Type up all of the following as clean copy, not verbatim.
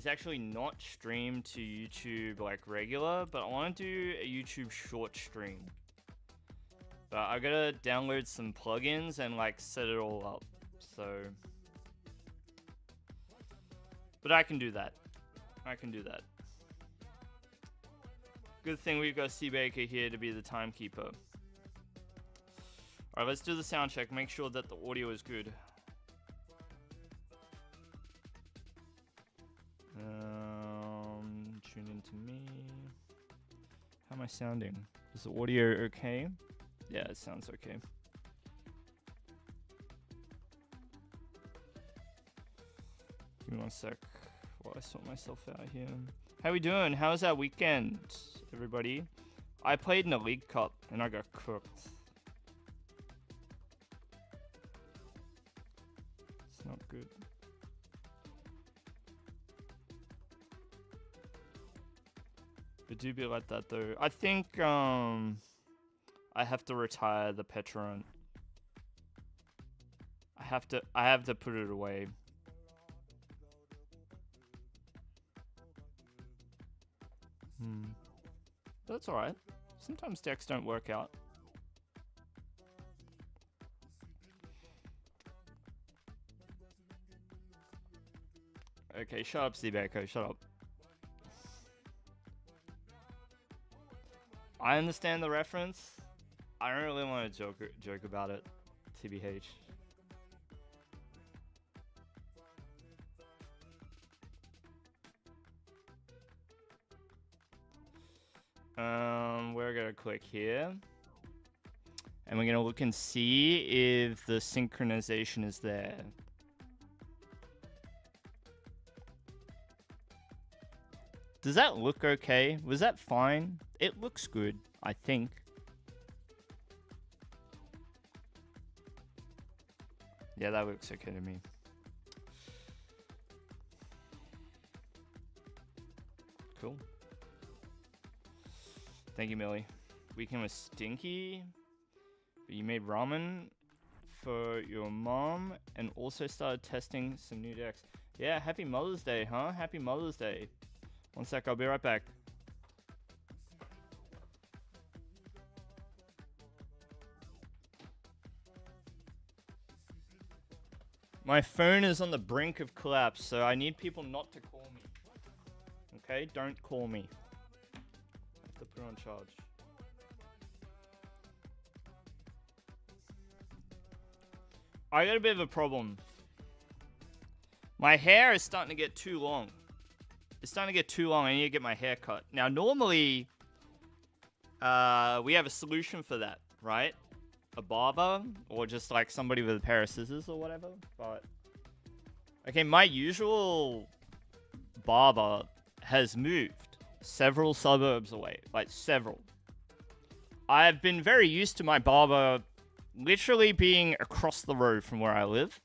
is actually not streamed to YouTube like regular, but I want to do a YouTube short stream. But I gotta download some plugins and like set it all up. So, but I can do that. I can do that. Good thing we've got C-Baker here to be the timekeeper. Alright, let's do the sound check. Make sure that the audio is good. Tune into me. How am I sounding? Is the audio okay? Yeah, it sounds okay. Give me 1 sec while I sort myself out here. How we doing? How's that weekend, everybody? I played in a League Cup and I got cooked. It's not good. It do be like that though. I think I have to retire the Petron. I have to put it away. That's alright. Sometimes decks don't work out. Okay, shut up, Steve-Echo, shut up. I understand the reference. I don't really want to joke about it, TBH. We're gonna click here. And we're gonna look and see if the synchronization is there. Does that look okay? Was that fine? It looks good, I think. Yeah, that looks okay to me. Cool. Thank you, Millie. Weekend was stinky, but you made ramen for your mom and also started testing some new decks. Yeah, happy Mother's Day, huh? Happy Mother's Day. 1 sec, I'll be right back. My phone is on the brink of collapse, so I need people not to call me. Okay, don't call me. I have to put it on charge. I got a bit of a problem. My hair is starting to get too long. It's starting to get too long. I need to get my hair cut. Now, normally, we have a solution for that, right? A barber, or just like somebody with a pair of scissors or whatever. But okay, my usual barber has moved several suburbs away, like several. I've been very used to my barber literally being across the road from where I live.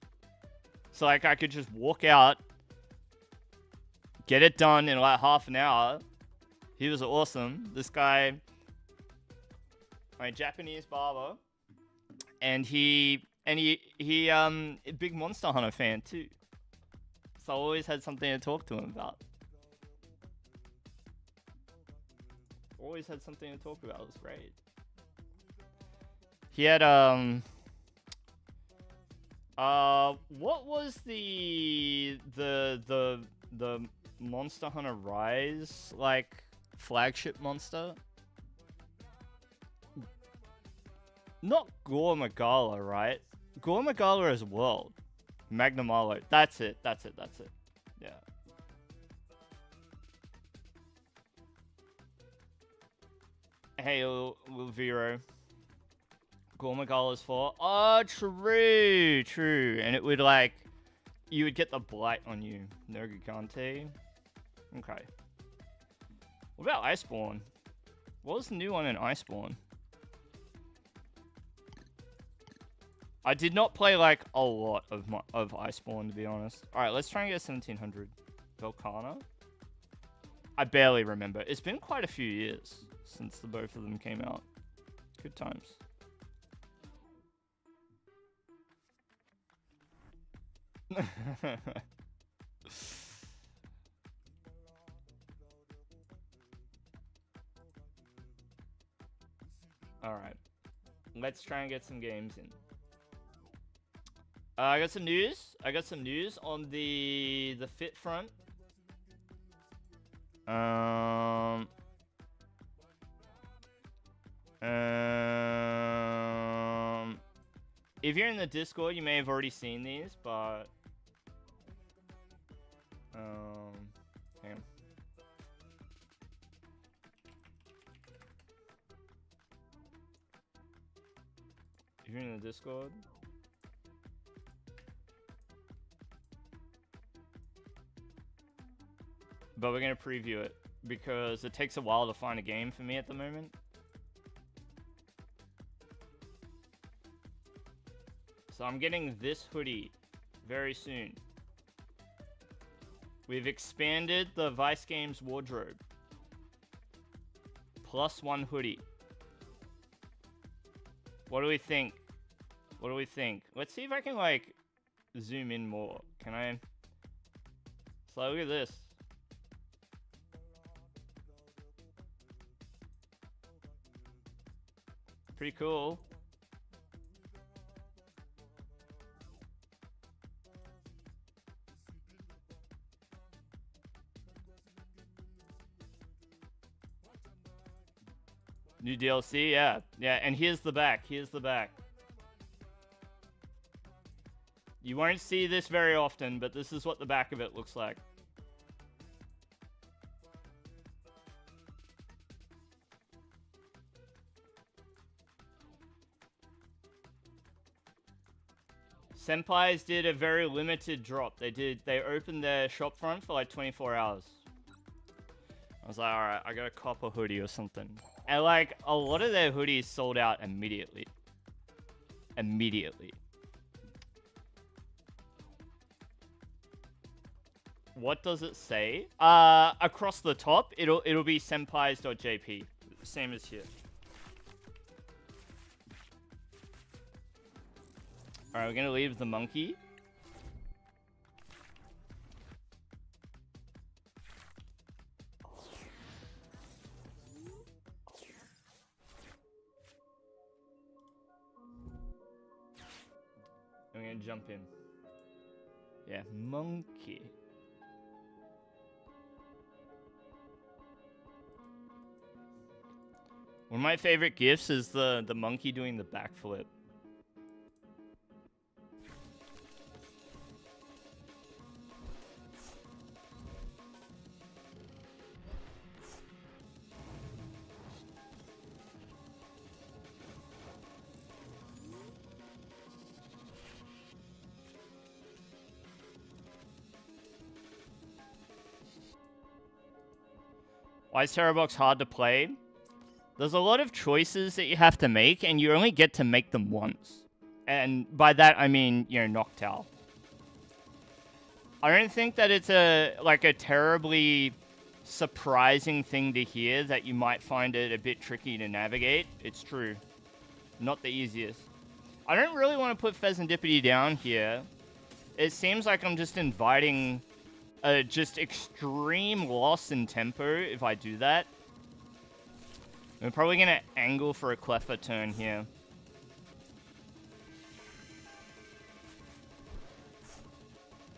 So like I could just walk out, get it done in like half an hour. He was awesome. This guy, my Japanese barber, and he a big Monster Hunter fan too. So I always had something to talk to him about. Always had something to talk about. It was great. He had what was the Monster Hunter Rise like flagship monster? Not Gore Magala, right? Gore Magala is World. Magnamalo. That's it. That's it. That's it. Yeah. Hey, Lil Vero. Gore Magala's for. Oh, true. True. And it would like. You would get the blight on you. No Gigante. Okay. What about Iceborne? What was the new one in Iceborne? I did not play like a lot of Iceborne, to be honest. All right, let's try and get 1700. Velkhana. I barely remember. It's been quite a few years since the both of them came out. Good times. Alright. Let's try and get some games in. I got some news. I got some news on the fit front. If you're in the Discord, you may have already seen these, but hang on. If you're in the Discord, but we're gonna preview it because it takes a while to find a game for me at the moment. So I'm getting this hoodie very soon. We've expanded the Vice Games wardrobe. +1 hoodie. What do we think? What do we think? Let's see if I can, like, zoom in more. Can I? So look at this. Pretty cool. New DLC, yeah. Yeah, and here's the back. Here's the back. You won't see this very often, but this is what the back of it looks like. Senpais did a very limited drop. They opened their shop front for like 24 hours. I was like, alright, I gotta cop a hoodie or something. And like, a lot of their hoodies sold out immediately. Immediately. What does it say? Across the top, it'll be senpais.jp. Same as here. Alright, we're gonna leave the monkey. I'm gonna jump in. Yeah, monkey. One of my favorite gifs is the monkey doing the backflip. Why is Terrabox hard to play? There's a lot of choices that you have to make, and you only get to make them once. And by that, I mean, you know, Noctowl. I don't think that it's a terribly surprising thing to hear that you might find it a bit tricky to navigate. It's true. Not the easiest. I don't really want to put Pheasantipity down here. It seems like I'm just inviting just extreme loss in tempo if I do that. We're probably going to angle for a Cleffa turn here.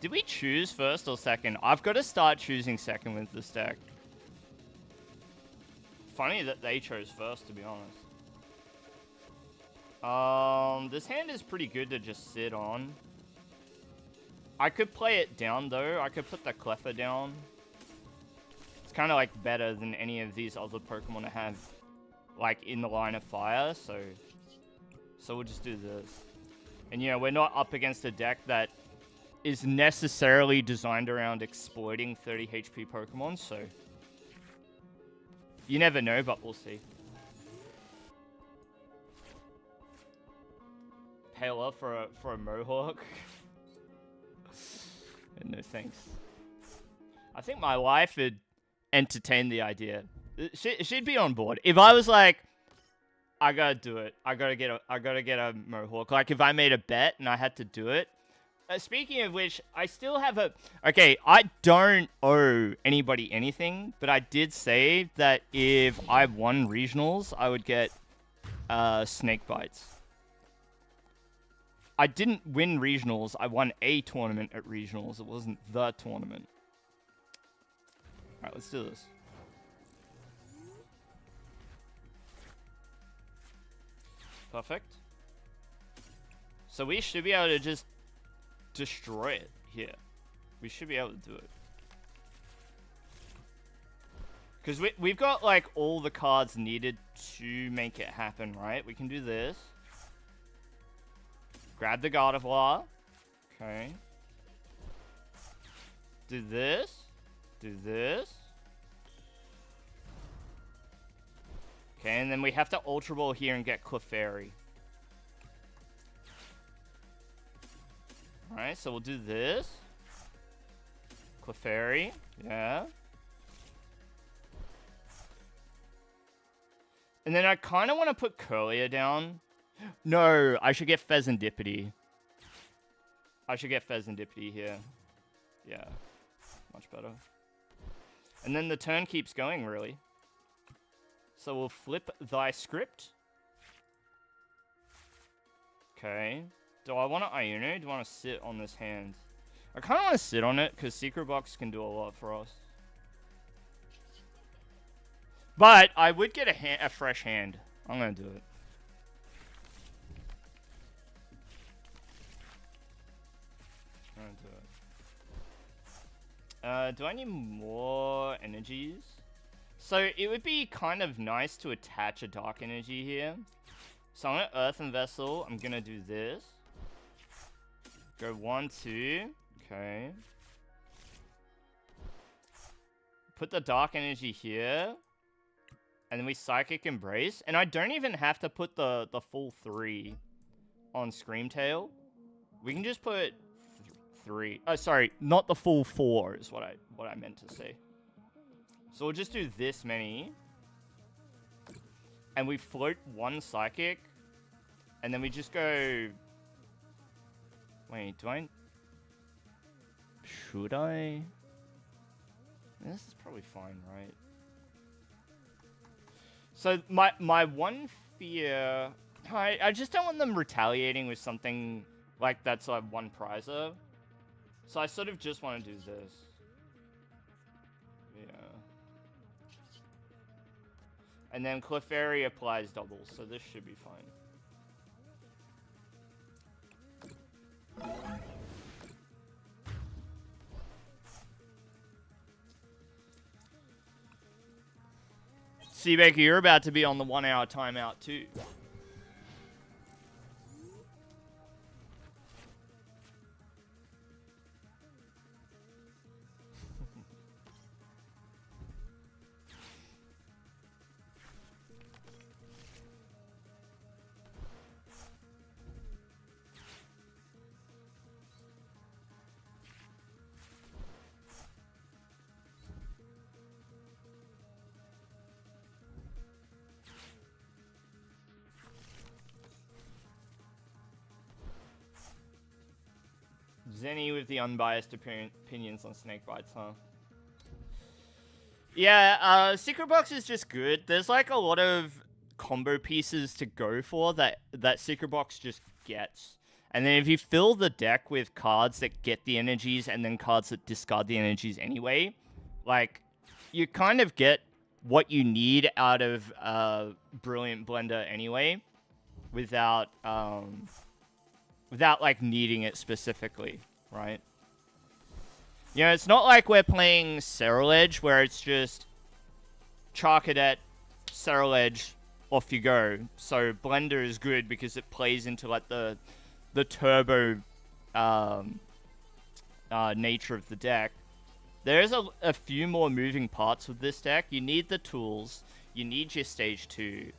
Did we choose first or second? I've got to start choosing second with this deck. Funny that they chose first, to be honest. This hand is pretty good to just sit on. I could play it down, though. I could put the Cleffa down. It's kind of, like, better than any of these other Pokemon to have, like, in the line of fire, so we'll just do this. And, you know, we're not up against a deck that is necessarily designed around exploiting 30 HP Pokemon, so you never know, but we'll see. Paler for a Mohawk? No thanks. I think my wife would entertain the idea. She'd be on board. If I was like, I gotta do it. I gotta get a Mohawk. Like, if I made a bet and I had to do it. Speaking of which, I still have a... Okay, I don't owe anybody anything, but I did say that if I won regionals, I would get snake bites. I didn't win regionals. I won a tournament at regionals. It wasn't the tournament. Alright, let's do this. Perfect. So we should be able to just destroy it here. We should be able to do it. Because we've got, like, all the cards needed to make it happen, right? We can do this. Grab the Gardevoir. Okay. Do this. Do this. Okay, and then we have to Ultra Ball here and get Clefairy. Alright, so we'll do this. Clefairy. Yeah. And then I kind of want to put Curlier down. No, I should get Fezandipity. I should get Fezandipity here. Yeah, much better. And then the turn keeps going, really. So we'll flip thy script. Okay. Do I want to Iono? Do I want to sit on this hand? I kind of want to sit on it, because Secret Box can do a lot for us. But I would get a fresh hand. I'm going to do it. Do I need more energies? So it would be kind of nice to attach a dark energy here. So I'm going to Earthen Vessel. I'm going to do this. Go 1, 2. Okay. Put the dark energy here. And then we Psychic Embrace. And I don't even have to put the full 3 on Screamtail. We can just put 3. Oh, sorry, not the full 4 is what I meant to say. So we'll just do this many. And we float 1 Psychic. And then we just go... Wait, do I... Should I? This is probably fine, right? So my one fear... I just don't want them retaliating with something like that's like 1 prizer. So I sort of just want to do this. Yeah. And then Clefairy applies doubles, so this should be fine. Seabaker, you're about to be on the 1-hour timeout too. Zenny with the unbiased opinions on snake bites, huh? Yeah, Secret Box is just good. There's like a lot of combo pieces to go for that Secret Box just gets. And then if you fill the deck with cards that get the energies and then cards that discard the energies anyway, like, you kind of get what you need out of Brilliant Blender anyway, without like needing it specifically, right? You know, it's not like we're playing Ceruledge where it's just Charcadet, Ceruledge, off you go. So Blender is good because it plays into like the turbo nature of the deck. There's a few more moving parts with this deck. You need the tools, you need your stage 2,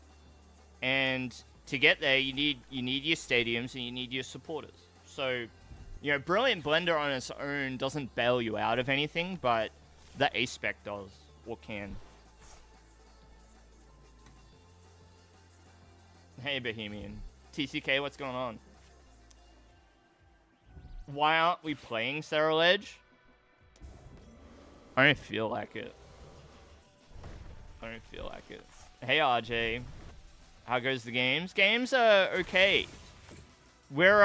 and to get there, you need your stadiums and you need your supporters. So, you know, Brilliant Blender on its own doesn't bail you out of anything, but the A-Spec does, or can. Hey, Bohemian. TCK, what's going on? Why aren't we playing Ceruledge? I don't feel like it. I don't feel like it. Hey, RJ. How goes the games? Games are okay. We're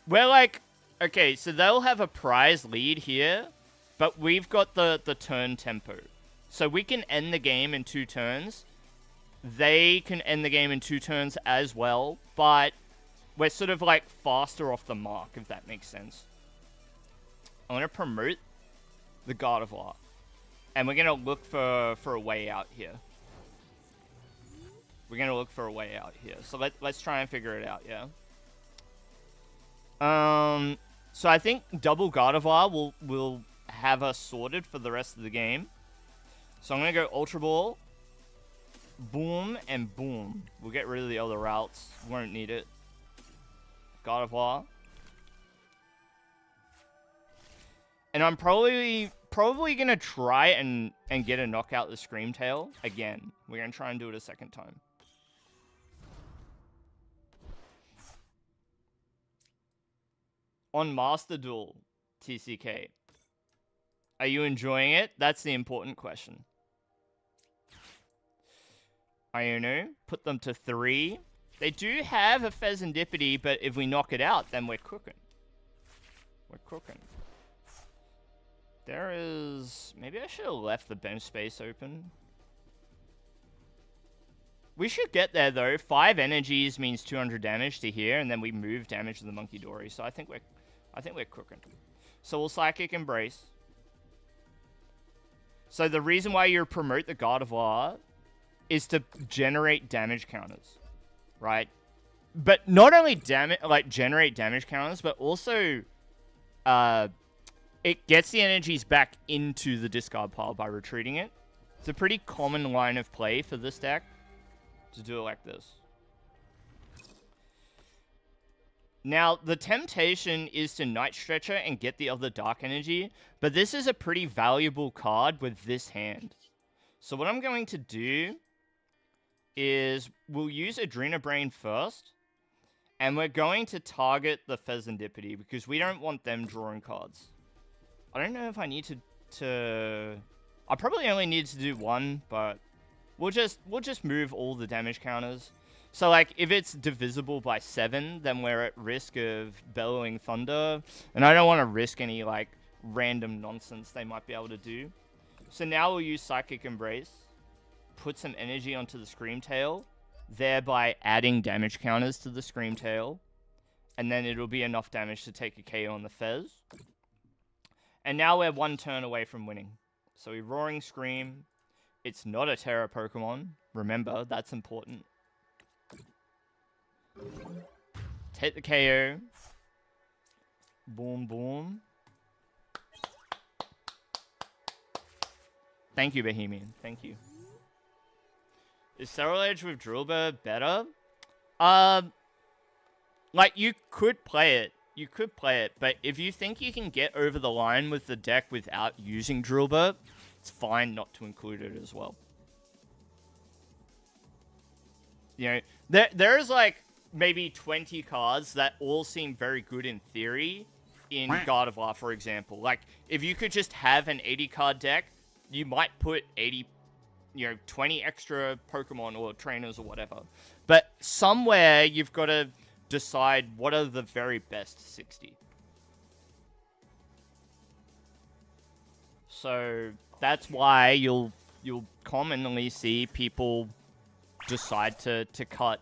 like, okay, so they'll have a prize lead here, but we've got the turn tempo. So we can end the game in 2 turns. They can end the game in 2 turns as well, but we're sort of like faster off the mark, if that makes sense. I'm going to promote the God of War, and we're going to look for a way out here. We're going to look for a way out here. So let's try and figure it out, yeah? So I think double God of War will have us sorted for the rest of the game. So I'm going to go Ultra Ball, boom, and boom. We'll get rid of the other routes. Won't need it. God of War. And I'm probably going to try and get a knockout the Scream Tail again. We're going to try and do it a second time. On Master Duel, TCK. Are you enjoying it? That's the important question. Iono, put them to 3. They do have a Pheasantipity, but if we knock it out, then we're cooking. We're cooking. There is... Maybe I should have left the bench space open. We should get there, though. 5 energies means 200 damage to here, and then we move damage to the Monkey Dory. So I think we're cooking. So we'll Psychic Embrace. So the reason why you promote the God of War is to generate damage counters, right? But not only generate damage counters, but also it gets the energies back into the discard pile by retreating it. It's a pretty common line of play for this deck to do it like this. Now, the temptation is to Night Stretcher and get the other Dark Energy, but this is a pretty valuable card with this hand. So what I'm going to do is we'll use Adrena Brain first, and we're going to target the Pheasantipity because we don't want them drawing cards. I don't know if I need to... I probably only need to do 1, but we'll just move all the damage counters. So, like, if it's divisible by 7, then we're at risk of Bellowing Thunder. And I don't want to risk any, like, random nonsense they might be able to do. So now we'll use Psychic Embrace. Put some energy onto the Scream Tail. Thereby adding damage counters to the Scream Tail. And then it'll be enough damage to take a KO on the Fez. And now we're 1 turn away from winning. So we Roaring Scream. It's not a Terra Pokemon. Remember, that's important. Take the KO. Boom, boom. Thank you, Bohemian. Thank you. Is Sterile Edge with Drillbur better? Like, you could play it. You could play it, but if you think you can get over the line with the deck without using Drillbur, it's fine not to include it as well. You know, there's like maybe 20 cards that all seem very good in theory in God of War, for example. Like, if you could just have an 80 card deck, you might put 20 extra Pokemon or trainers or whatever. But somewhere you've got to decide what are the very best 60. So that's why you'll commonly see people decide to cut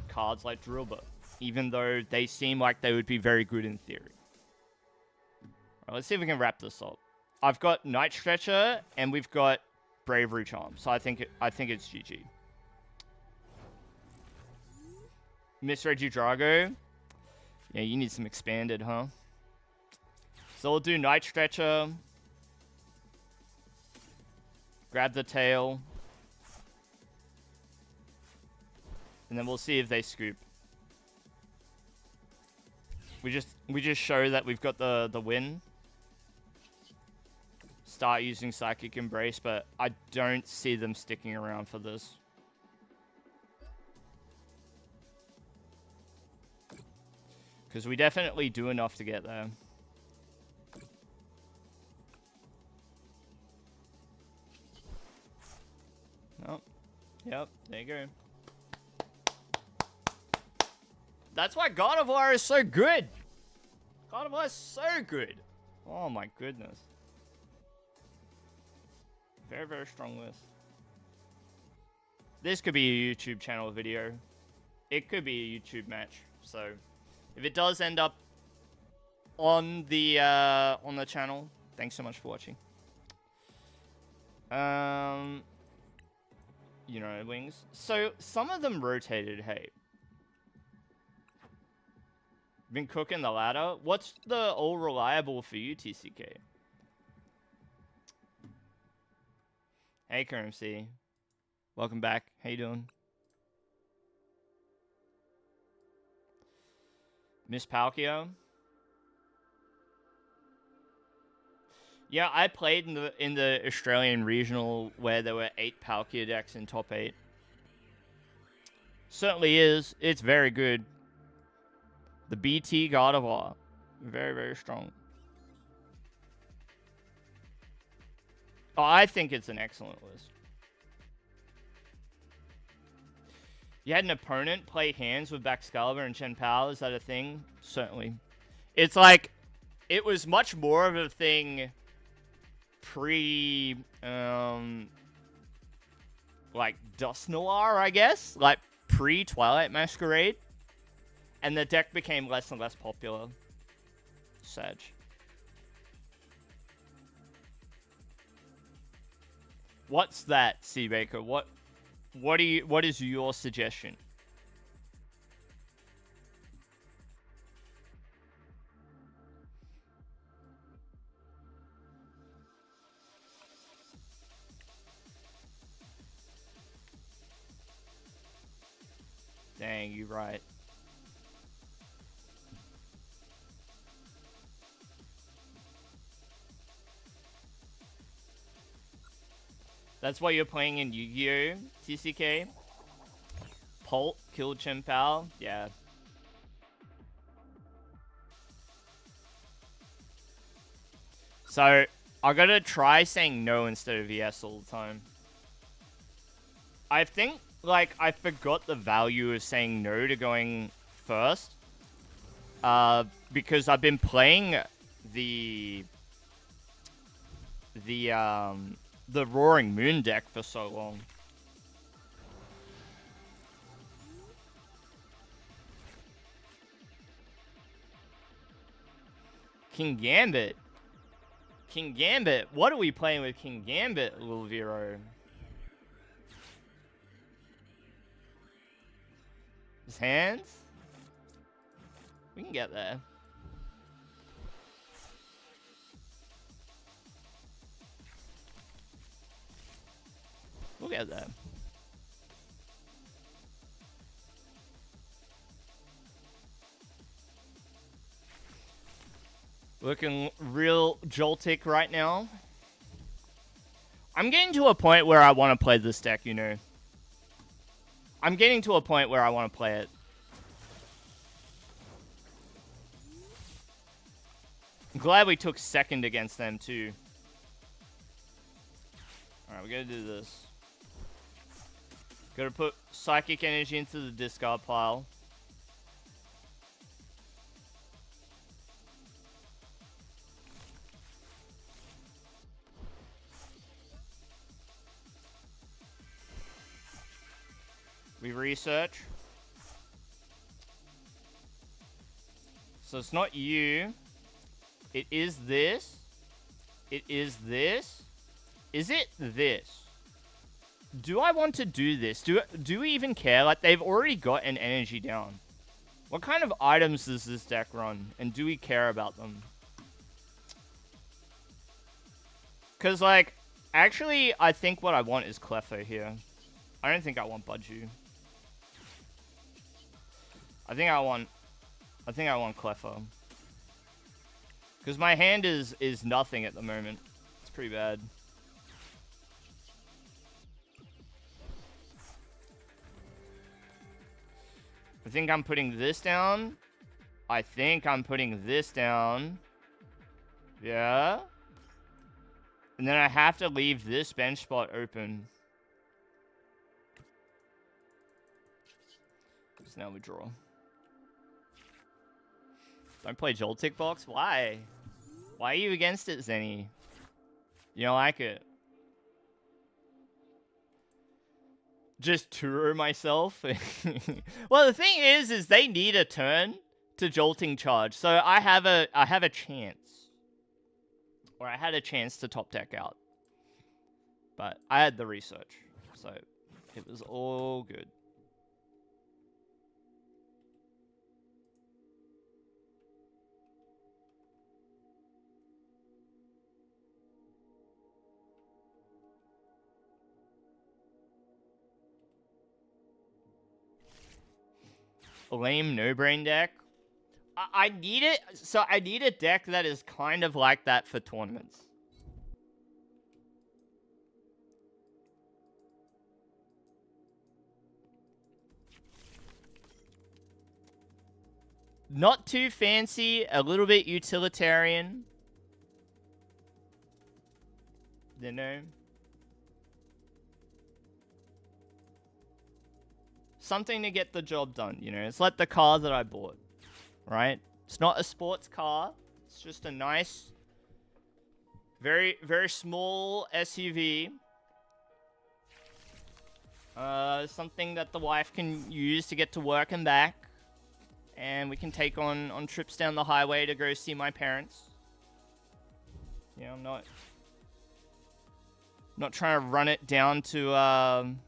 cards like Drillbur, even though they seem like they would be very good in theory. Alright, let's see if we can wrap this up. I've got Night Stretcher and we've got Bravery Charm, so I think it's GG. Miss Regidrago. Yeah, you need some expanded, huh? So we'll do Night Stretcher. Grab the tail. And then we'll see if they scoop. We just show that we've got the win. Start using Psychic Embrace, but I don't see them sticking around for this. Because we definitely do enough to get there. No. Yep, there you go. That's why God of War is so good. God of War is so good. Oh my goodness. Very, very strong list. This could be a YouTube channel video. It could be a YouTube match. So, if it does end up on the channel, thanks so much for watching. You know, wings. So, some of them rotated, hey. Been cooking the ladder. What's the all reliable for you, TCK? Hey, KRMC. Welcome back. How you doing? Miss Palkio? Yeah, I played in the Australian regional where there were 8 Palkia decks in top 8. Certainly is. It's very good. The BT God of War. Very, very strong. Oh, I think it's an excellent list. You had an opponent play hands with Baxcalibur and Chen Pao. Is that a thing? Certainly. It's like, it was much more of a thing pre, like, Dust Noir, I guess? Like, pre-Twilight Masquerade. And the deck became less and less popular. Sad. What's that, Seabaker? What is your suggestion? Dang, you right. That's why you're playing in Yu-Gi-Oh! TCK? Polt killed Chen Pao? Yeah. So, I gotta try saying no instead of yes all the time. I think, like, I forgot the value of saying no to going first. Because I've been playing the Roaring Moon deck for so long. King Gambit. King Gambit. What are we playing with King Gambit, Lil Vero? His hands? We can get there. We'll get there. Looking real joltic right now. I'm getting to a point where I want to play this deck, you know. I'm getting to a point where I want to play it. I'm glad we took second against them, too. Alright, we gotta do this. Gotta put Psychic Energy into the discard pile. We research. So it's not you. It is this. It is this. Is it this? Do I want to do this? Do we even care? Like, they've already got an energy down. What kind of items does this deck run? And do we care about them? Because, like, actually, I think what I want is Clefo here. I don't think I want Budju. I think I want Clefo. Because my hand is nothing at the moment. It's pretty bad. I think I'm putting this down. I think I'm putting this down. Yeah. And then I have to leave this bench spot open. now we draw. Don't play Joltik box? Why? Why are you against it, Zenny? You don't like it? Just Turo myself? Well, the thing is they need a turn to Jolting Charge, so I have a chance. Or I had a chance to top deck out. But I had the research, so it was all good. A lame no-brain deck? I need it, so I need a deck that is kind of like that for tournaments. Not too fancy, a little bit utilitarian. You know? Something to get the job done, you know? It's like the car that I bought, right? It's not a sports car. It's just a nice, very, very small SUV. Something that the wife can use to get to work and back. And we can take on trips down the highway to go see my parents. Yeah, I'm not trying to run it down to, I'm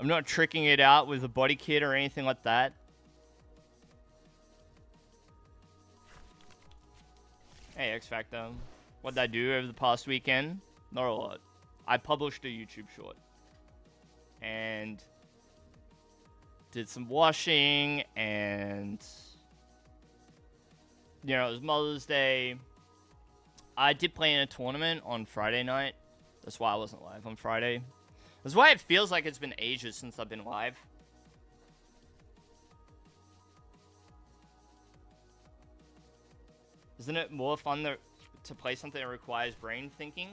not tricking it out with a body kit or anything like that. Hey, X Factor. What did I do over the past weekend? Not a lot. I published a YouTube short. And did some washing, and you know, it was Mother's Day. I did play in a tournament on Friday night. That's why I wasn't live on Friday. That's why it feels like it's been ages since I've been live. Isn't it more fun to play something that requires brain thinking?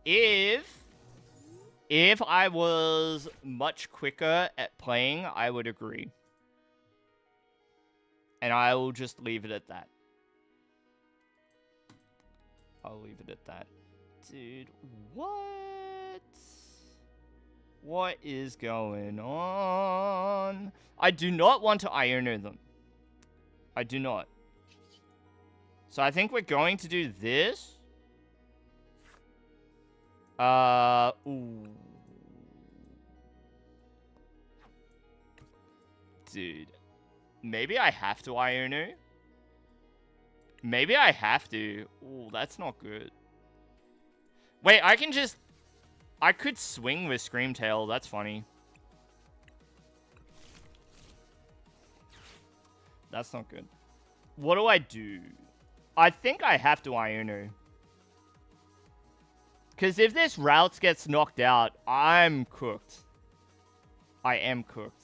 If I was much quicker at playing, I would agree. And I will just leave it at that. I'll leave it at that. Dude, what? What is going on? I do not want to Iono them. I do not. So I think we're going to do this. Ooh. Dude. Maybe I have to Iono. Maybe I have to. Ooh, that's not good. Wait, I could swing with Screamtail. That's funny. That's not good. What do I do? I think I have to Iono. Because if this Routes gets knocked out, I'm cooked. I am cooked.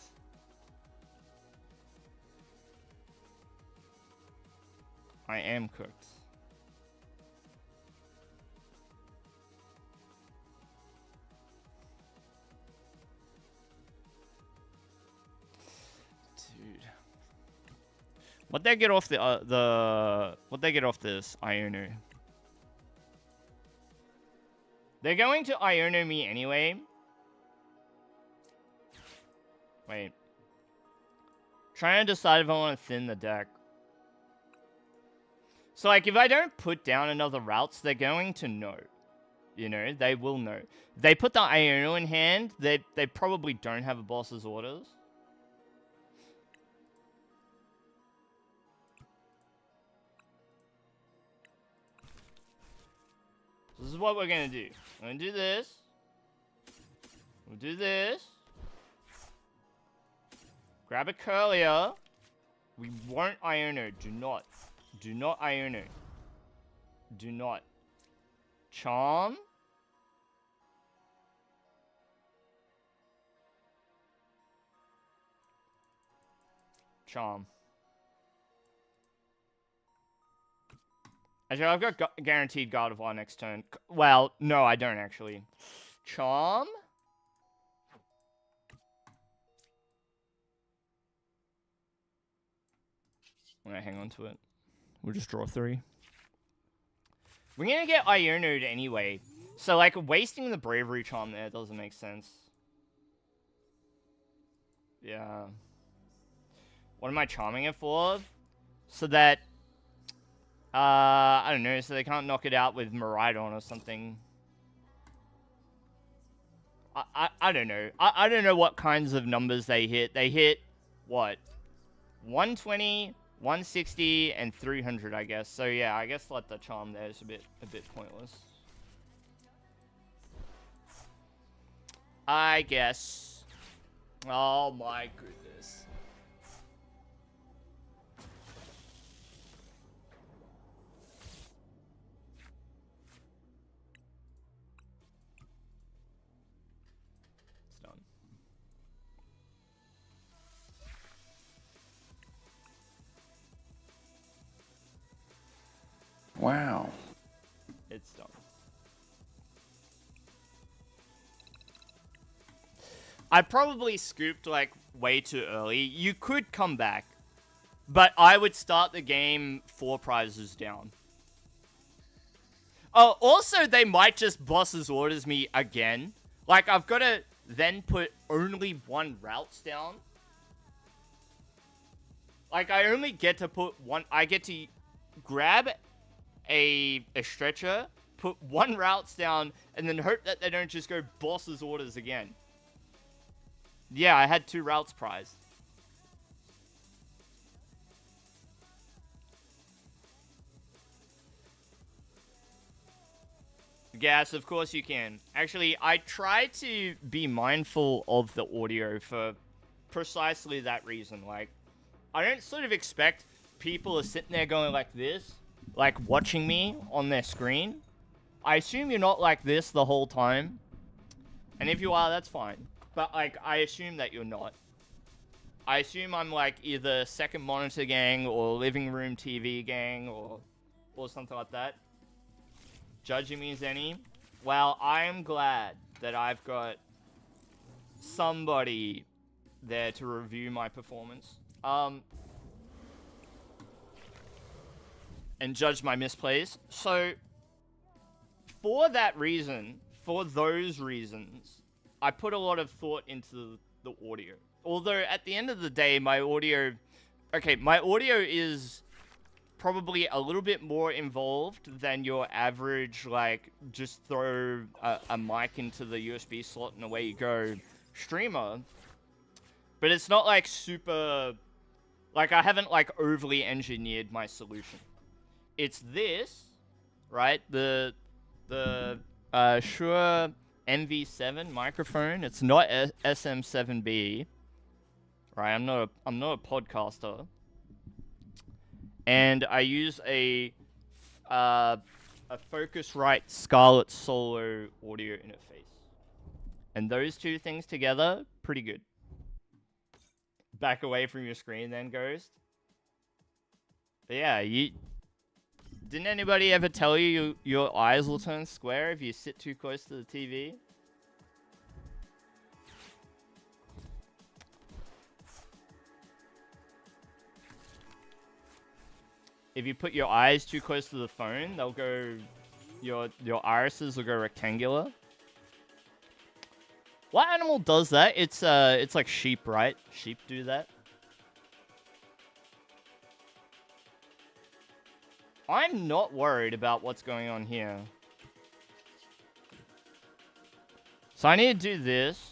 I am cooked. Dude. What'd they get off what'd they get off this Iono? They're going to Iono me anyway. Wait. Trying to decide if I want to thin the deck. So, like, if I don't put down another Routes, they're going to know. You know, they will know. If they put the Iono in hand, they probably don't have a boss's orders. This is what we're going to do. We're going to do this. We'll do this. Grab a Curlier. We won't Iono. Do not. Do not Iono. Do not. Charm. Charm. Actually, I've got guaranteed God of War next turn. Well, no, I don't actually. Charm. I'm gonna hang on to it. We'll just draw 3. We're gonna get Iono'd anyway. So, like, wasting the Bravery Charm there doesn't make sense. Yeah. What am I charming it for? So that... I don't know, so they can't knock it out with Miraidon or something. I don't know. I don't know what kinds of numbers they hit. They hit, what? 120, 160, and 300, I guess. So, yeah, I guess let the charm there is a bit pointless. I guess. Oh, my goodness. It's done. Wow. It's done. I probably scooped, like, way too early. You could come back. But I would start the game 4 prizes down. Oh, also, they might just Boss's Orders me again. Like, I've got to then put only 1 routes down. Like, I only get to put 1... I get to grab a stretcher, put 1 routes down, and then hope that they don't just go Boss's Orders again. Yeah, I had 2 routes prized. Yes, of course you can. Actually, I try to be mindful of the audio for precisely that reason. Like, I don't sort of expect people are sitting there going like this, like watching me on their screen. I assume you're not like this the whole time. And if you are, that's fine. But, like, I assume that you're not. I assume I'm, like, either second monitor gang or living room TV gang or something like that. Judging me as any. Well, I am glad that I've got somebody there to review my performance. And judge my misplays. So, for that reason, for those reasons, I put a lot of thought into the audio. Although, at the end of the day, my audio... Okay, my audio is probably a little bit more involved than your average, like, just throw a mic into the USB slot and away you go streamer. But it's not, like, super... Like, I haven't, like, overly engineered my solution. It's this, right? The Shure MV7 microphone. It's not SM7B. Right, I'm not a podcaster. And I use a Focusrite Scarlett Solo audio interface. And those two things together, pretty good. Back away from your screen then, Ghost. But yeah, didn't anybody ever tell you your eyes will turn square if you sit too close to the TV? If you put your eyes too close to the phone, they'll go... Your irises will go rectangular. What animal does that? It's like sheep, right? Sheep do that. I'm not worried about what's going on here. So I need to do this.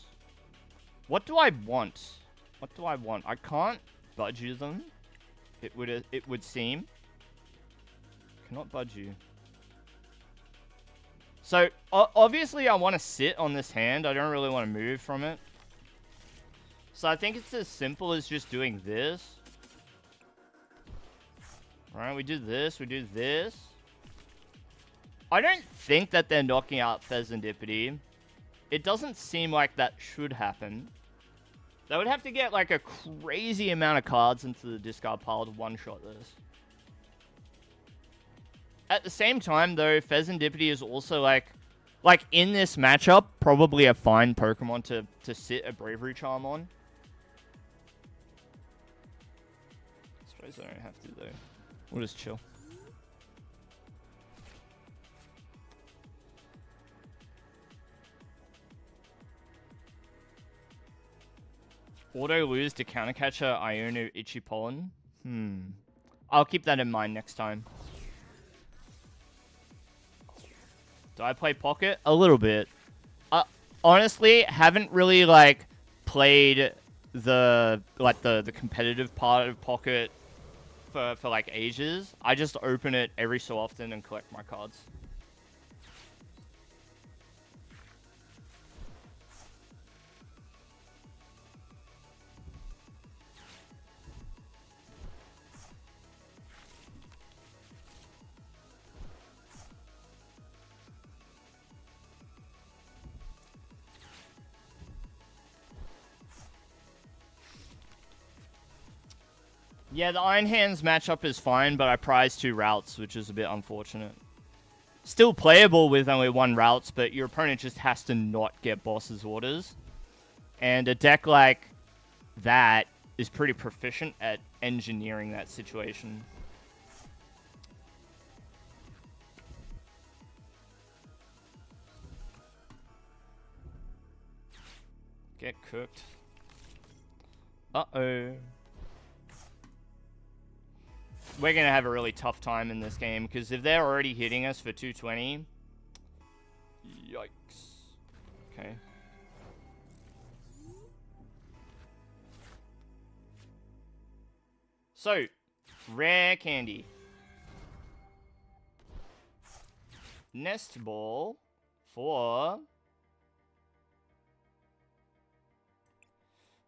What do I want? What do I want? I can't budge them. It would seem. Cannot budge you. So, obviously I want to sit on this hand. I don't really want to move from it. So I think it's as simple as just doing this. Alright, we do this, we do this. I don't think that they're knocking out Pheasantipity. It doesn't seem like that should happen. They would have to get like a crazy amount of cards into the discard pile to one-shot this. At the same time, though, Pheasantipity is also, like in this matchup, probably a fine Pokemon to sit a Bravery Charm on. I suppose suppose I don't have to, though. We'll just chill. Auto lose to countercatcher Iono Ichipollen. I'll keep that in mind next time. Do I play Pocket? A little bit. Honestly, haven't really like played the competitive part of Pocket for like ages. I just open it every so often and collect my cards. Yeah, the Iron Hands matchup is fine, but I prize 2 routes, which is a bit unfortunate. Still playable with only 1 routes, but your opponent just has to not get boss's orders. And a deck like that is pretty proficient at engineering that situation. Get cooked. Uh-oh. We're going to have a really tough time in this game, because if they're already hitting us for 220... Yikes. Okay. So, rare candy. Nest ball for...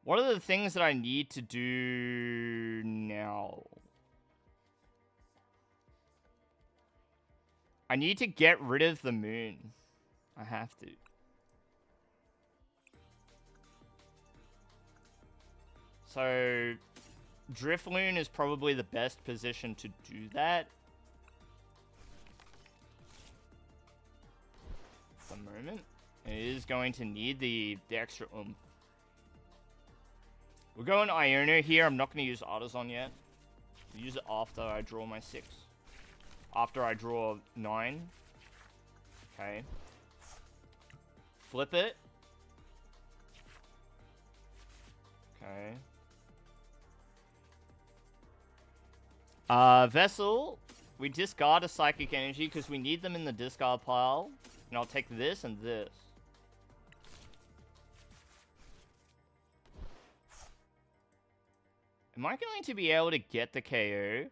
What are the things that I need to do now? I need to get rid of the moon. I have to. So, Drifloon is probably the best position to do that. At the moment. It is going to need the extra oomph. We're going Iono here. I'm not going to use Artisan yet. I'll use it after I draw my 6. After I draw 9. Okay. Flip it. Okay. Vessel. We discard a Psychic Energy because we need them in the discard pile. And I'll take this and this. Am I going to be able to get the KO?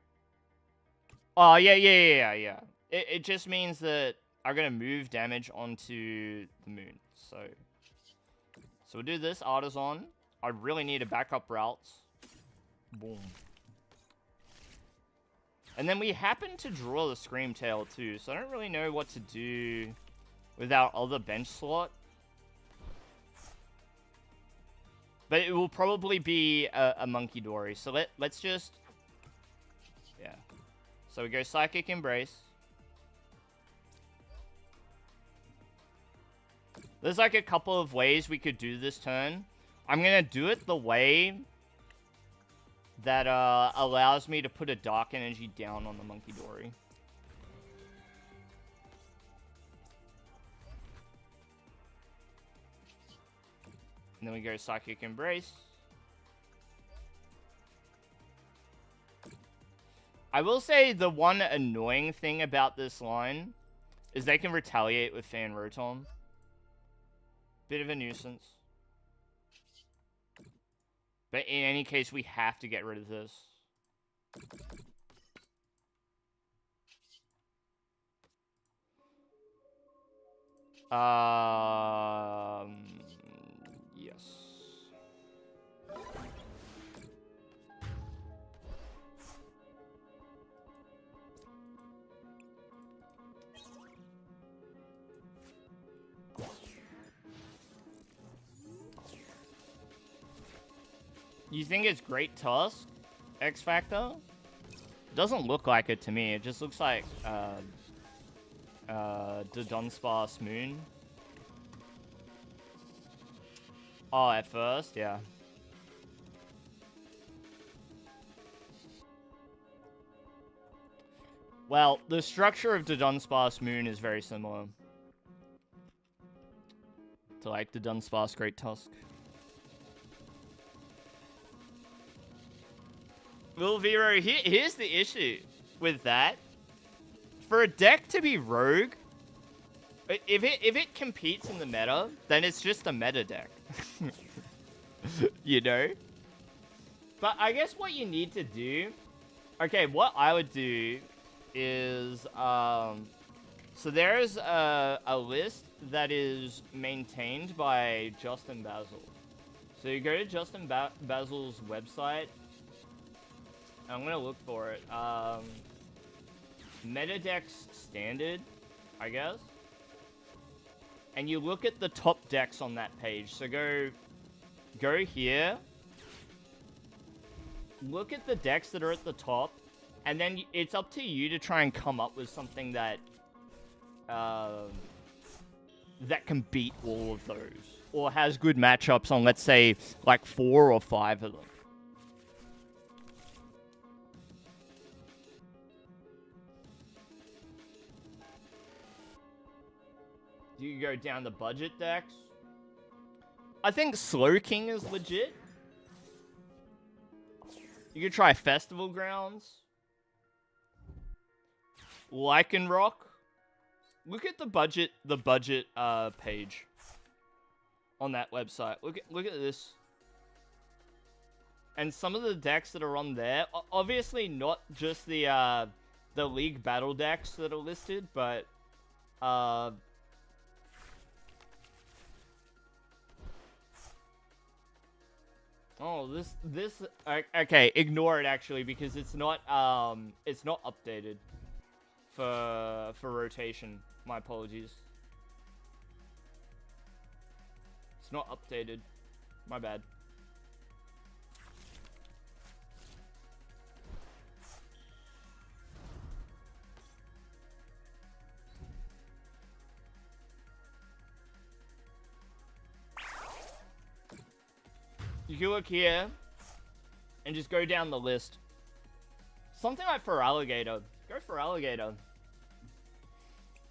Oh, yeah. It just means that I'm going to move damage onto the moon. So we'll do this, Artisan. I really need a backup routes. Boom. And then we happen to draw the Screamtail too, so I don't really know what to do with our other bench slot. But it will probably be a Monkey Dory. So let's just... Yeah. So we go Psychic Embrace. There's like a couple of ways we could do this turn. I'm going to do it the way that allows me to put a Dark Energy down on the Monkey Dory. And then we go Psychic Embrace. I will say the one annoying thing about this line is they can retaliate with Fan Rotom. Bit of a nuisance. But in any case, we have to get rid of this. Yes. You think it's Great Tusk? X Factor? Doesn't look like it to me. It just looks like the Dunsparce Moon. Oh, at first, yeah. Well, the structure of the Dunsparce Moon is very similar to, like, the Dunsparce Great Tusk. Lil Vero, here's the issue with that. For a deck to be rogue, if it competes in the meta, then it's just a meta deck. You know? But I guess what you need to do... Okay, what I would do is... So there's a list that is maintained by Justin Basil. So you go to Justin Basil's website. I'm going to look for it. Metadex Standard, I guess. And you look at the top decks on that page. So go here. Look at the decks that are at the top. And then it's up to you to try and come up with something that that can beat all of those. Or has good matchups on, let's say, like 4 or 5 of them. You go down the budget decks. I think Slow King is legit. You could try Festival Grounds. Lycanroc. Look at the budget page on that website. Look at this. And some of the decks that are on there, obviously not just the League Battle decks that are listed, but oh, this okay, ignore it actually because it's not updated for rotation. My apologies. It's not updated. My bad. You can look here and just go down the list. Something like for Alligator. Go for Alligator.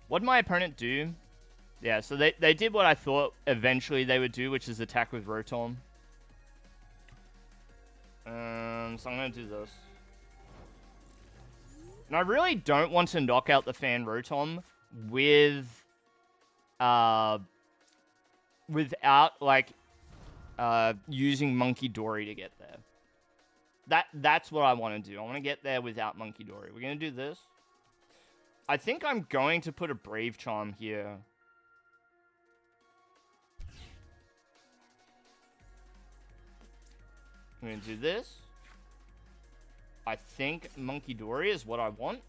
What'd my opponent do? Yeah, so they did what I thought eventually they would do, which is attack with Rotom. So I'm going to do this. And I really don't want to knock out the Fan Rotom with... without, like... using Monkey Dory to get there. That's what I want to do. I want to get there without Monkey Dory. We're going to do this. I think I'm going to put a Brave Charm here. I'm going to do this. I think Monkey Dory is what I want.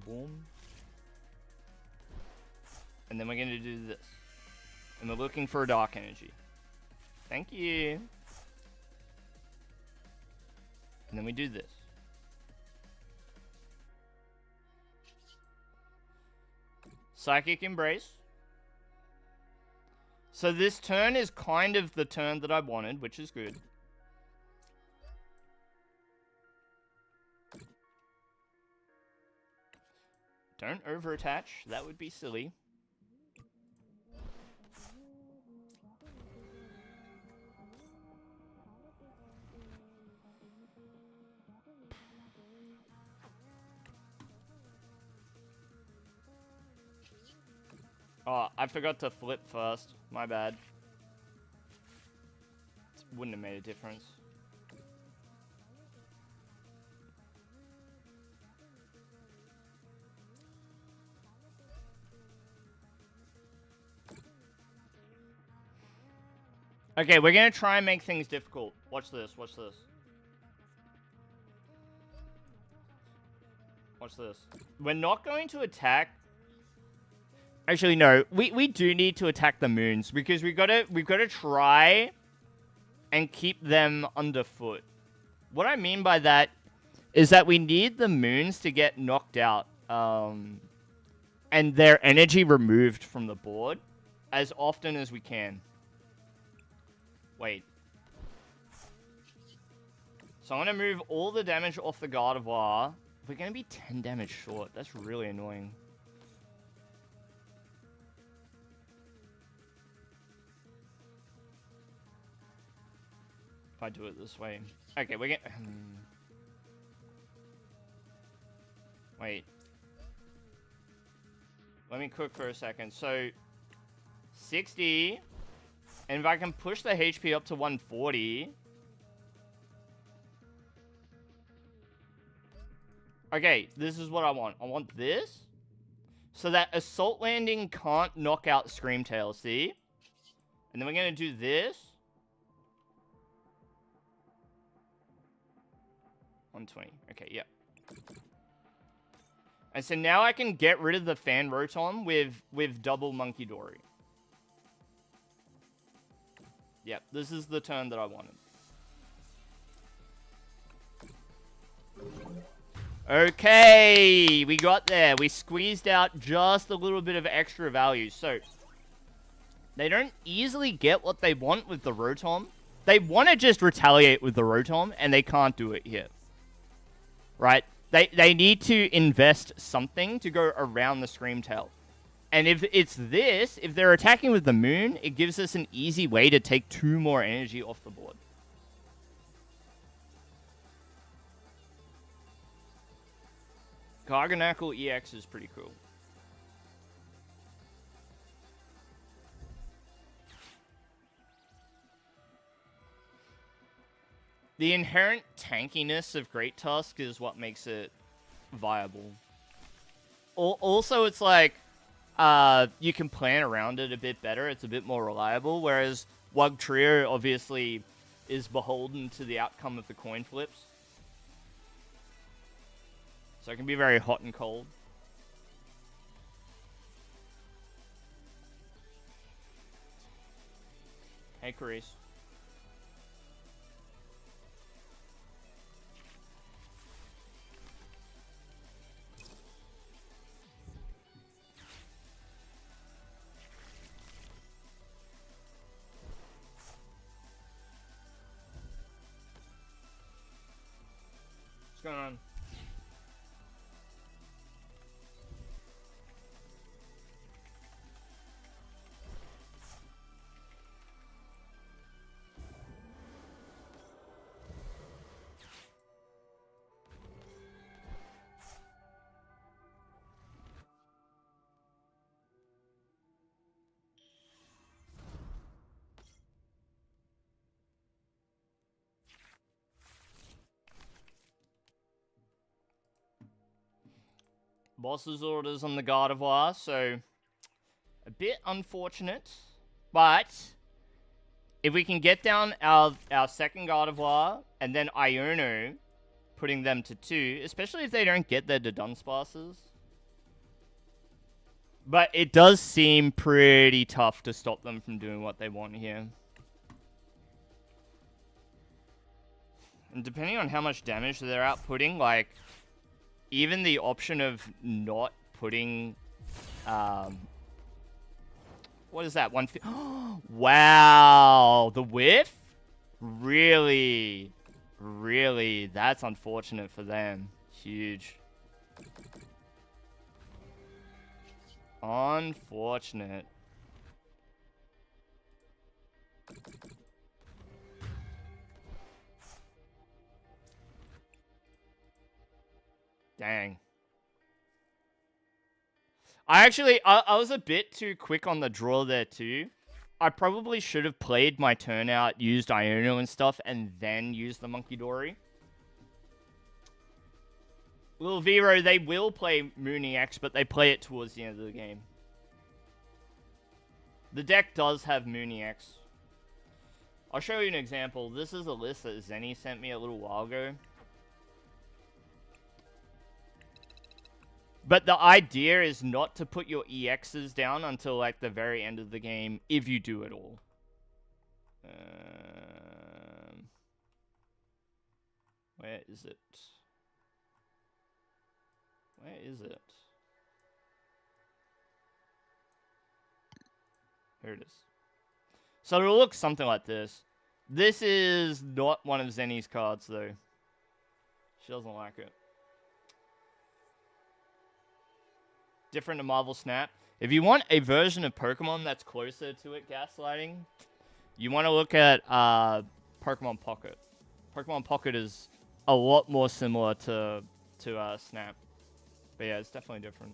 Boom. And then we're going to do this. And we're looking for a Dark Energy. Thank you. And then we do this. Psychic Embrace. So this turn is kind of the turn that I wanted, which is good. Don't over-attach. That would be silly. Oh, I forgot to flip first. My bad. Wouldn't have made a difference. Okay, we're gonna try and make things difficult. Watch this, watch this. Watch this. We're not going to attack... Actually, no. We do need to attack the moons because we've got to try and keep them underfoot. What I mean by that is that we need the moons to get knocked out and their energy removed from the board as often as we can. Wait. So I'm going to move all the damage off the Gardevoir We're going to be 10 damage short. That's really annoying. If I do it this way. Okay, we're getting... Wait. Let me cook for a second. So, 60. And if I can push the HP up to 140... Okay, this is what I want. I want this. So that Assault Landing can't knock out Screamtail, see? And then we're going to do this. 120. Okay, yeah. And so now I can get rid of the Fan Rotom with double Monkey Dory. Yep, this is the turn that I wanted. Okay, we got there. We squeezed out just a little bit of extra value. So, they don't easily get what they want with the Rotom. They want to just retaliate with the Rotom, and they can't do it here. Right? They need to invest something to go around the Screamtail. And if it's this, if they're attacking with the Moon, it gives us an easy way to take 2 more energy off the board. Garganackle EX is pretty cool. The inherent tankiness of Great Tusk is what makes it viable. Also, it's like, you can plan around it a bit better. It's a bit more reliable, whereas Wugtrio obviously is beholden to the outcome of the coin flips. So it can be very hot and cold. Hey, Carice. What's going on? Boss's orders on the Gardevoir, so a bit unfortunate. But if we can get down our second Gardevoir and then Iono, putting them to 2, especially if they don't get their Dunsparces. But it does seem pretty tough to stop them from doing what they want here. And depending on how much damage they're outputting, like, even the option of not putting, what is that? Wow, the whiff? Really? Really? That's unfortunate for them. Huge. Unfortunate. Dang. I was a bit too quick on the draw there too. I probably should have played my turn out, used Iono and stuff, and then used the Monkey Dory. Lil Vero, they will play Mooney X, but they play it towards the end of the game. The deck does have Mooney X. I'll show you an example. This is a list that Zenny sent me a little while ago. But the idea is not to put your EXs down until, like, the very end of the game, if you do at all. Where is it? Where is it? Here it is. So it'll look something like this. This is not one of Zenny's cards, though. She doesn't like it. Different to Marvel Snap. If you want a version of Pokemon that's closer to it gaslighting, you want to look at Pokemon Pocket. Pokemon Pocket is a lot more similar to Snap. But yeah, it's definitely different.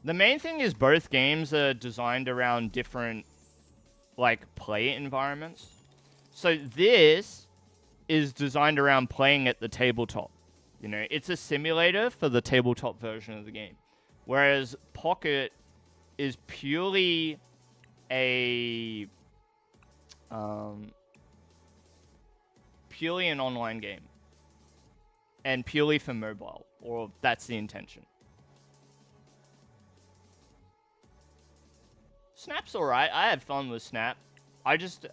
The main thing is both games are designed around different, like, play environments. So this is designed around playing at the tabletop. You know, it's a simulator for the tabletop version of the game. Whereas Pocket is purely a... purely an online game. And purely for mobile. Or that's the intention. Snap's alright. I had fun with Snap. I just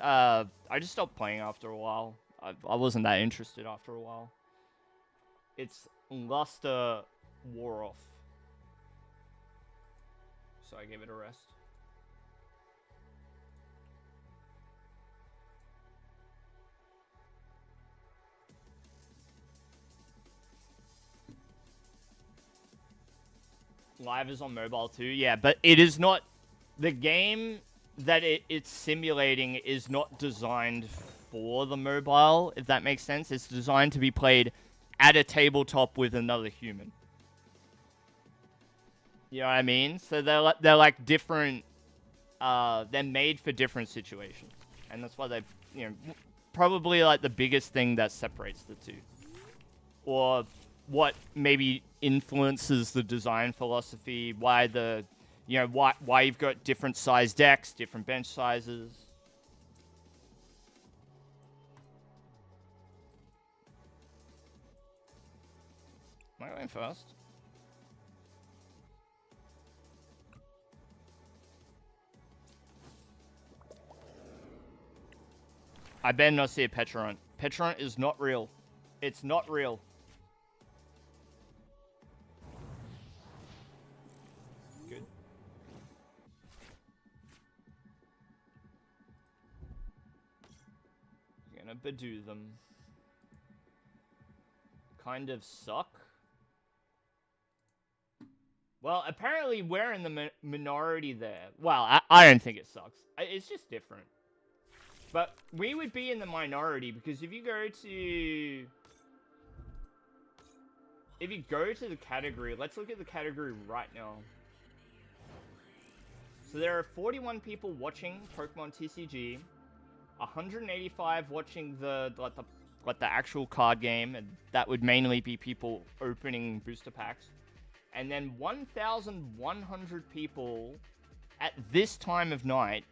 stopped playing after a while. I wasn't that interested after a while. Its luster wore off. So I gave it a rest. Live is on mobile too, yeah, but it is not... The game that it's simulating is not designed for the mobile, if that makes sense. It's designed to be played at a tabletop with another human. You know what I mean? So they're like different... they're made for different situations. And that's why they've, you know... Probably like the biggest thing that separates the two. Or what maybe influences the design philosophy, why the, you know, why you've got different size decks, different bench sizes. Am I going first? I better not see a Petrant. Petrant is not real. It's not real. Good. Gonna Badoo them. Kind of suck. Well, apparently we're in the minority there. Well, I don't think it sucks. It's just different. But we would be in the minority because if you go to the category, let's look at the category right now. So there are 41 people watching Pokemon TCG, 185 watching the actual card game, and that would mainly be people opening booster packs. And then 1,100 people at this time of night,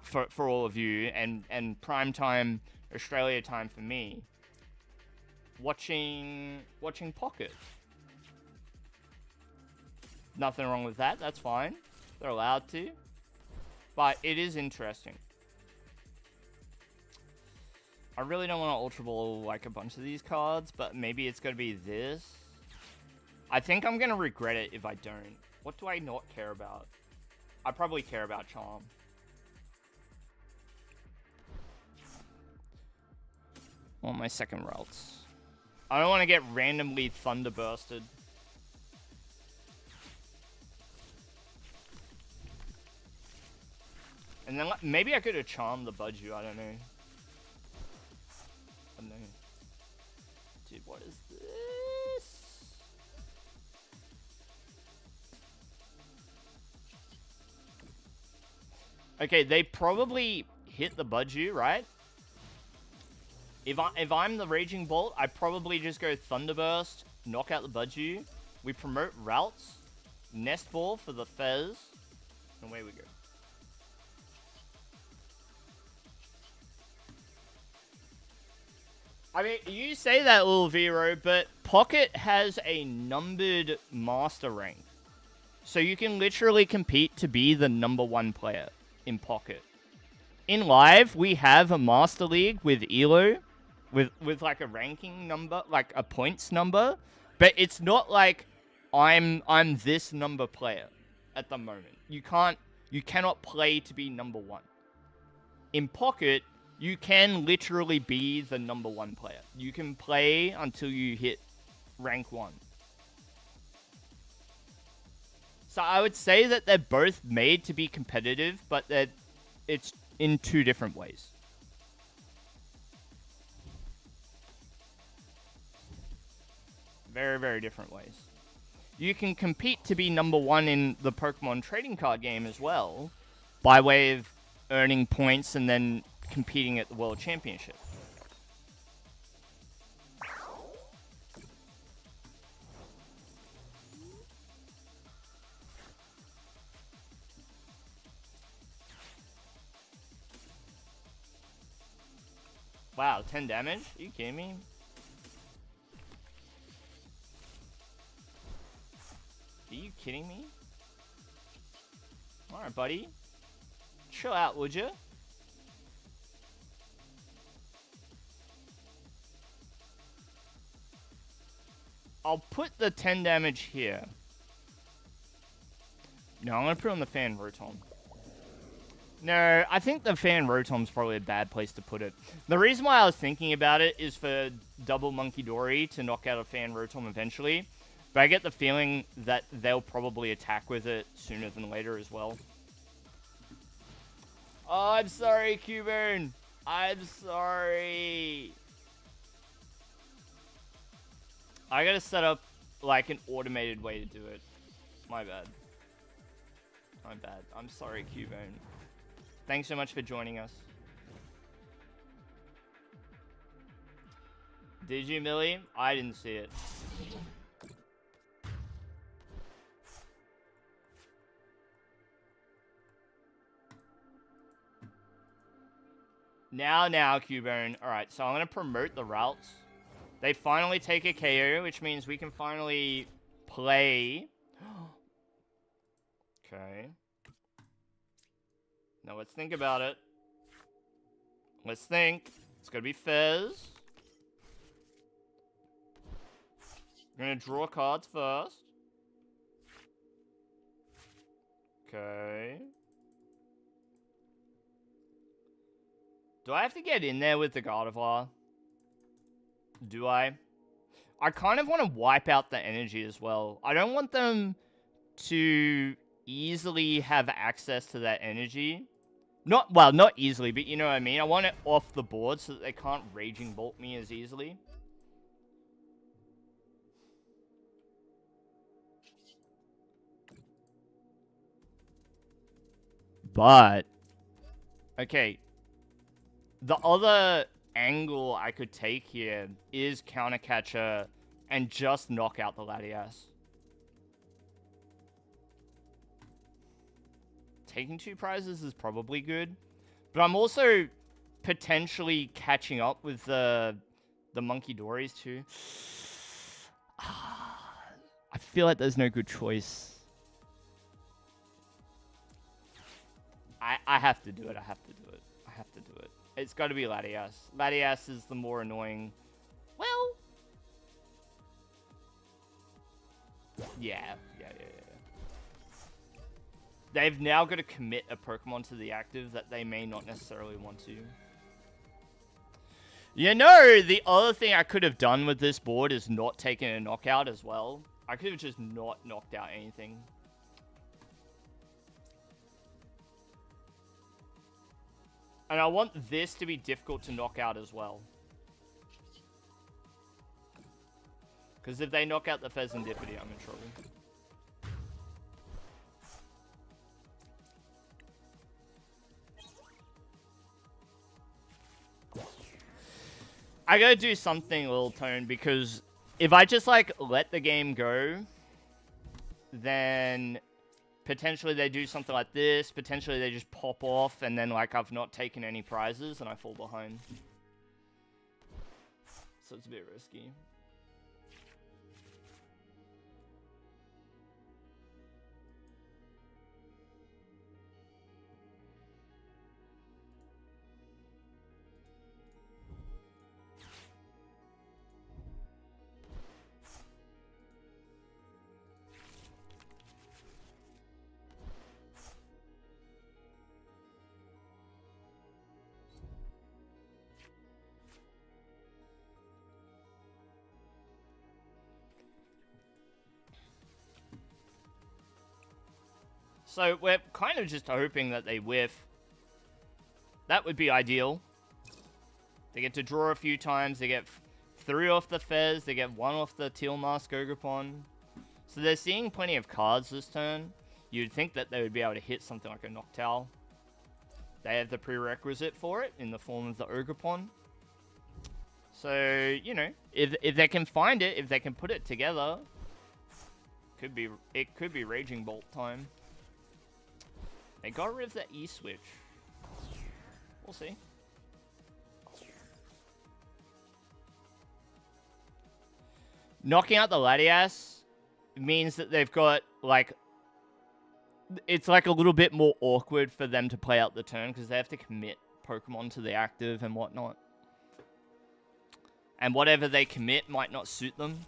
for all of you, and prime time Australia time for me, watching Pocket. Nothing wrong with that. That's fine. They're allowed to. But it is interesting. I really don't want to Ultra Ball like a bunch of these cards, but maybe it's going to be this. I think I'm going to regret it if I don't. What do I not care about? I probably care about Charm. I want my second routes. I don't want to get randomly Thunderbursted. And then maybe I could have charmed the Budju, I don't know. I don't know. Dude, what is this? Okay, they probably hit the Budju, right? If I'm the Raging Bolt, I probably just go Thunderburst, knock out the Budju. We promote routes, Nest Ball for the Fez, and away we go. I mean, you say that, little Vero, but Pocket has a numbered master rank. So you can literally compete to be the #1 player in Pocket. In Live, we have a Master League with ELO, with like a ranking number, like a points number, but it's not like I'm this number player at the moment. You cannot play to be #1. In Pocket, you can literally be the #1 player. You can play until you hit rank 1. So I would say that they're both made to be competitive, but it's in two different ways. Very, very different ways. You can compete to be #1 in the Pokemon trading card game as well, by way of earning points and then competing at the World Championship. Wow, 10 damage? Are you kidding me? Are you kidding me? Alright, buddy. Chill out, would you? I'll put the 10 damage here. No, I'm going to put it on the Fan Rotom. No, I think the Fan Rotom's probably a bad place to put it. The reason why I was thinking about it is for double Monkey Dory to knock out a Fan Rotom eventually. But I get the feeling that they'll probably attack with it sooner than later as well. Oh, I'm sorry, Cubone. I'm sorry. I gotta set up, like, an automated way to do it. My bad. My bad. I'm sorry, Cubone. Thanks so much for joining us. Did you, Millie? I didn't see it. Now, Cubone. Alright, so I'm going to promote the routes. They finally take a KO, which means we can finally play. Okay. Now let's think about it. Let's think. It's going to be Fez. We're going to draw cards first. Okay. Do I have to get in there with the Gardevoir? Do I? I kind of want to wipe out the energy as well. I don't want them to easily have access to that energy. Not easily, but you know what I mean? I want it off the board so that they can't Raging Bolt me as easily. But, okay. The other angle I could take here is Counter Catcher and just knock out the Latias. Taking 2 prizes is probably good, but I'm also potentially catching up with the Monkey Dories too. I feel like there's no good choice. I have to do it. I have to do it. I have to do it. It's got to be Latias. Latias is the more annoying. Well, yeah. They've now got to commit a Pokemon to the active that they may not necessarily want to. You know, the other thing I could have done with this board is not taken a knockout as well. I could have just not knocked out anything. And I want this to be difficult to knock out as well. Because if they knock out the Fezandipity, I'm in trouble. I gotta do something, Lil Tone, because if I just, like, let the game go, then potentially they do something like this, potentially they just pop off, and then, like, I've not taken any prizes, and I fall behind. So it's a bit risky. So we're kind of just hoping that they whiff. That would be ideal. They get to draw a few times. They get 3 off the Fez. They get 1 off the Teal Mask Ogopon. So they're seeing plenty of cards this turn. You'd think that they would be able to hit something like a Noctowl. They have the prerequisite for it in the form of the Ogopon. So, you know, if they can find it, if they can put it together, it could be Raging Bolt time. They got rid of the E-switch. We'll see. Knocking out the Latias means that they've got, like... It's like a little bit more awkward for them to play out the turn because they have to commit Pokemon to the active and whatnot. And whatever they commit might not suit them.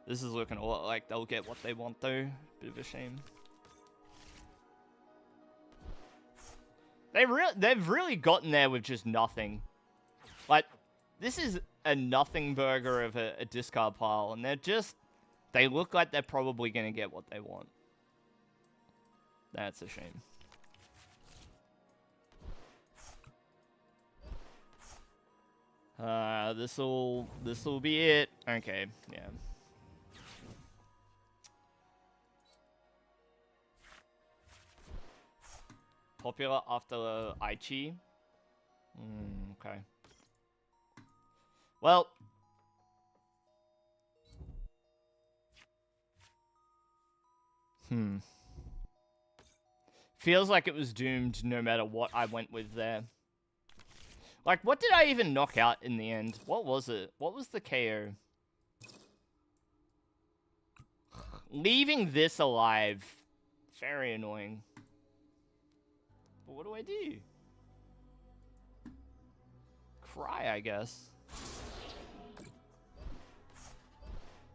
This is looking a lot like they'll get what they want though. Bit of a shame. They've really gotten there with just nothing. Like, this is a nothing burger of a discard pile. And they look like they're probably going to get what they want. That's a shame. This'll be it. Okay, yeah. Popular after Aichi. Okay. Well. Feels like it was doomed no matter what I went with there. Like, what did I even knock out in the end? What was it? What was the KO? Leaving this alive. Very annoying. But what do I do? Cry, I guess.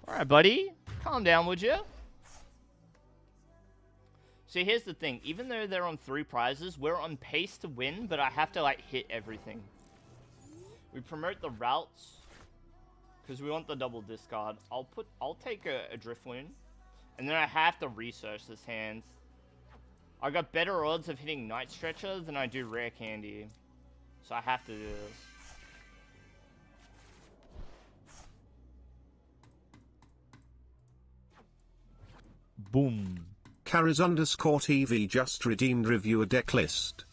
Alright, buddy. Calm down, would you? See, here's the thing. Even though they're on 3 prizes, we're on pace to win, but I have to, like, hit everything. We promote the routes, because we want the double discard. I'll take a Drifloon, and then I have to research this hand. I got better odds of hitting Night Stretcher than I do Rare Candy. So I have to do this. Boom. Karaz_TV just redeemed reviewer deck list.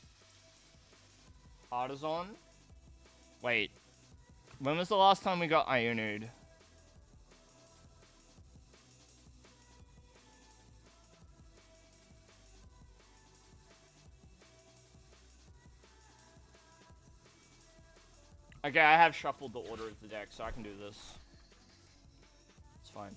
Artisan? Wait. When was the last time we got Ionude? Okay, I have shuffled the order of the deck, so I can do this. It's fine.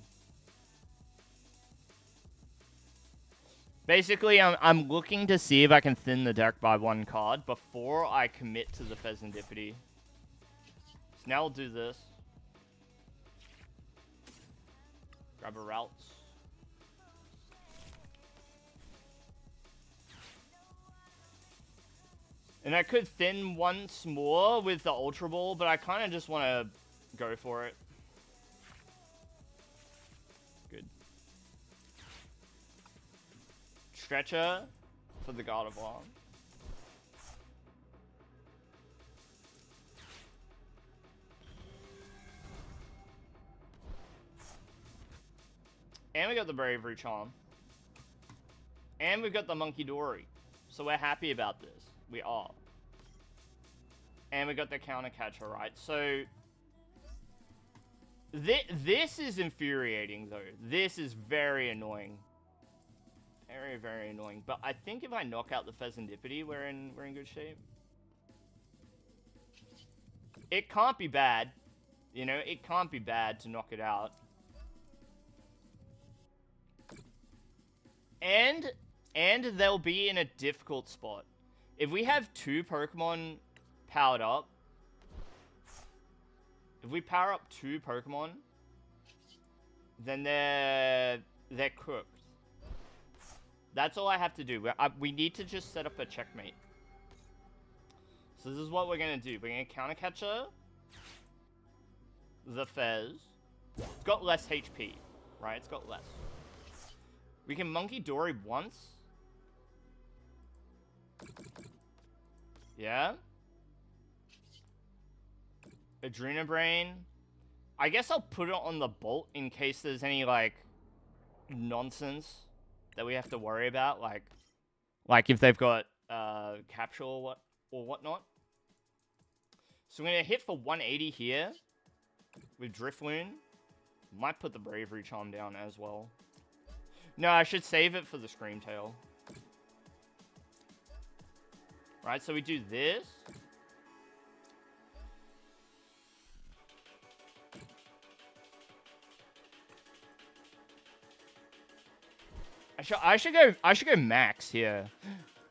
Basically, I'm looking to see if I can thin the deck by 1 card before I commit to the Fezandipity. So now I'll do this. Grab a routes. And I could thin once more with the Ultra Ball, but I kind of just want to go for it. Good. Stretcher for the Gardevoir. And we got the Bravery Charm. And we've got the Monkey Dory. So we're happy about this. We are. And we got the Counter Catcher, right? So this is infuriating, though. This is very annoying. Very, very annoying. But I think if I knock out the Fezandipity, we're in good shape. It can't be bad. You know, it can't be bad to knock it out. And they'll be in a difficult spot. If we have 2 Pokemon powered up, if we power up 2 Pokemon, then they're cooked. That's all I have to do. We need to just set up a checkmate. So this is what we're going to do. We're going to Counter Catcher the Fez. It's got less HP, right? It's got less. We can Monkey Dory once. Yeah? Adrenabrain. I guess I'll put it on the Bolt in case there's any, like, nonsense that we have to worry about. Like if they've got, Capture or whatnot. So I'm going to hit for 180 here with Drifloon. Might put the Bravery Charm down as well. No, I should save it for the Screamtail. Right, so we do this. I should go max here.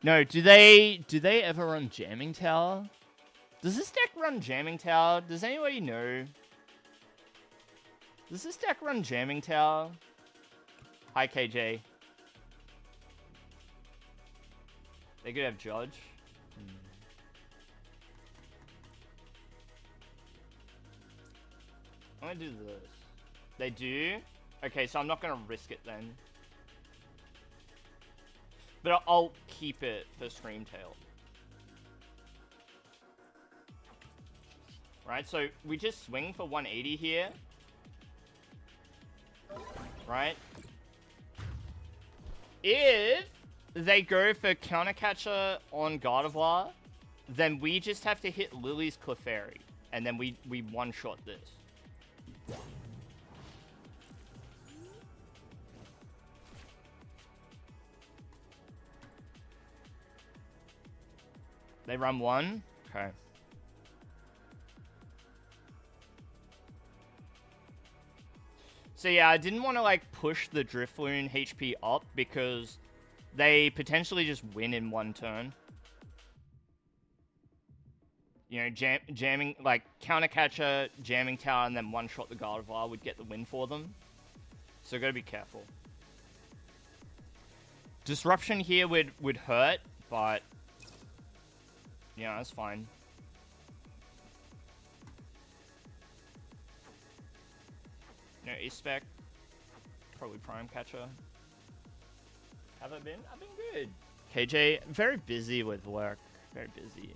No, do they ever run Jamming Tower? Does this deck run Jamming Tower? Does anybody know? Does this deck run Jamming Tower? Hi, KJ. They could have Judge. I'm gonna do this. They do? Okay, so I'm not gonna risk it then. But I'll keep it for Screamtail. Right, so we just swing for 180 here. Right? If they go for Countercatcher on Gardevoir, then we just have to hit Lily's Clefairy. And then we one-shot this. They run one? Okay. So yeah, I didn't want to like push the Drifloon HP up because they potentially just win in one turn. You know, jamming, like Countercatcher, Jamming Tower, and then one-shot the Gardevoir would get the win for them. So gotta be careful. Disruption here would hurt, but yeah, that's fine. No E-Spec. Probably Prime Catcher. Have I been? I've been good. KJ, very busy with work. Very busy.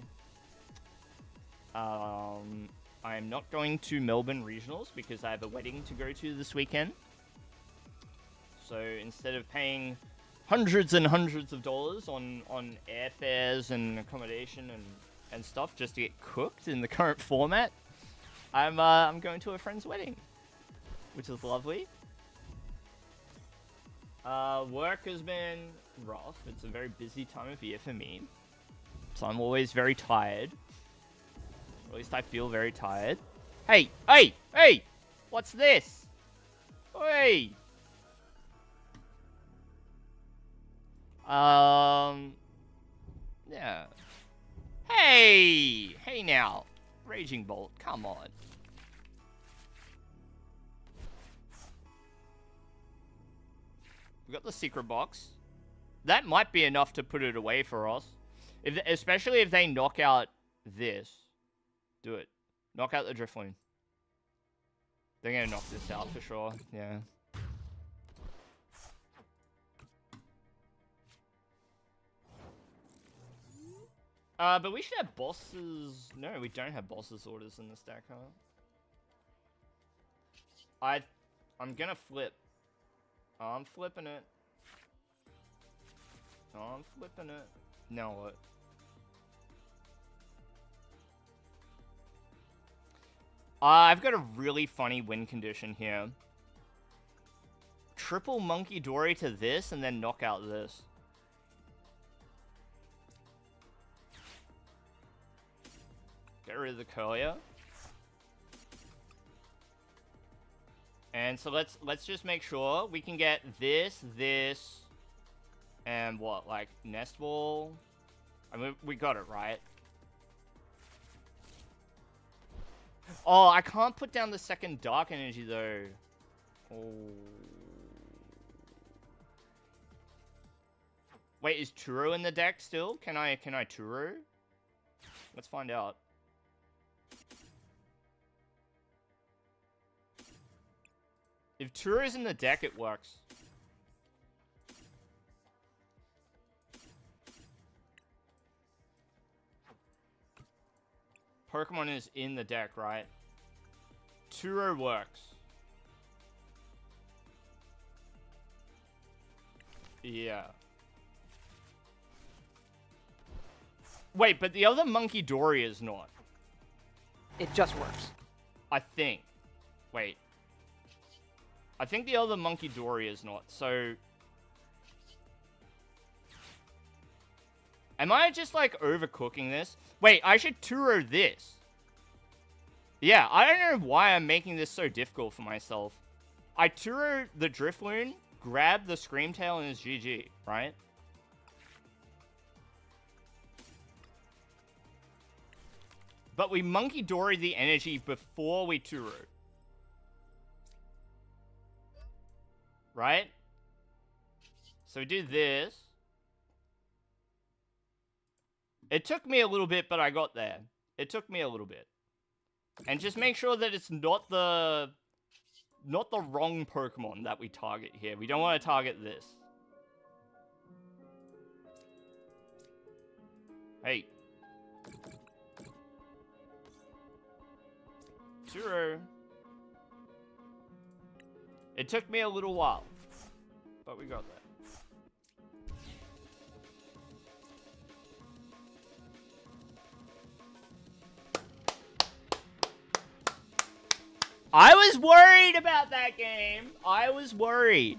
I'm not going to Melbourne Regionals because I have a wedding to go to this weekend. So instead of paying hundreds and hundreds of dollars on airfares and accommodation and stuff just to get cooked in the current format, I'm going to a friend's wedding, which is lovely. Work has been rough. It's a very busy time of year for me, so I'm always very tired. Or at least I feel very tired. Hey! Hey! Hey! What's this? Hey! Yeah. Hey! Hey now. Raging Bolt, come on. We got the secret box. That might be enough to put it away for us. Especially if they knock out this. Do it. Knock out the Drifloon. They're gonna knock this out for sure. Yeah. But we should have bosses. No, we don't have bosses orders in this deck, huh? I'm gonna flip. I'm flipping it. I'm flipping it. Now what? I've got a really funny win condition here. Triple Monkey Dory to this and then knock out this. Get rid of the Curlier. And so let's just make sure we can get this, and what, like Nest Ball? I mean, we got it, right? Oh, I can't put down the second Dark Energy though. Oh. Wait, is Turo in the deck still? Can I Turo? Let's find out. If Turo's in the deck, it works. Pokemon is in the deck, right? Turo works. Yeah. Wait, but the other Monkey Dory is not. It just works. I think. Wait. I think the other Monkey Dory is not, so... Am I just, like, overcooking this? Wait, I should Turo this. Yeah, I don't know why I'm making this so difficult for myself. I Turo the Drifloon, grab the Screamtail, and it's GG, right? But we Monkey Dory the energy before we Turo. Right? So we do this. It took me a little bit, but I got there. It took me a little bit. And just make sure that it's not the wrong Pokemon that we target here. We don't want to target this. Hey. Turo. It took me a little while, but we got there. I was worried about that game. I was worried,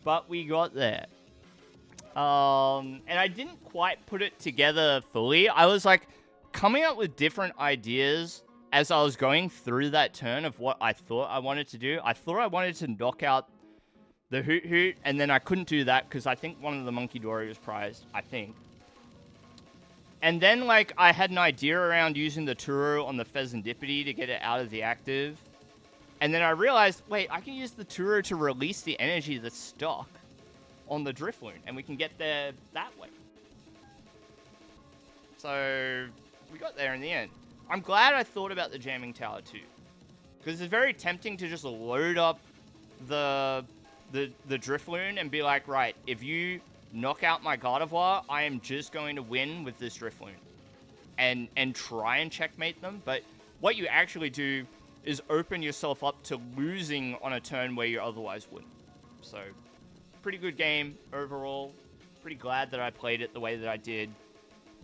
but we got there. And I didn't quite put it together fully. I was like coming up with different ideas as I was going through that turn of what I thought I wanted to do. I thought I wanted to knock out the Hoot Hoot, and then I couldn't do that because I think one of the Monkey Dory was prized, I think. And then, like, I had an idea around using the Turo on the Pheasantipity to get it out of the active. And then I realized, wait, I can use the Turo to release the energy that's stuck on the Drifloon, and we can get there that way. So, we got there in the end. I'm glad I thought about the Jamming Tower too. Because it's very tempting to just load up the Drifloon and be like, right, if you knock out my Gardevoir, I am just going to win with this Drifloon. And try and checkmate them. But what you actually do is open yourself up to losing on a turn where you otherwise wouldn't. So, pretty good game overall. Pretty glad that I played it the way that I did.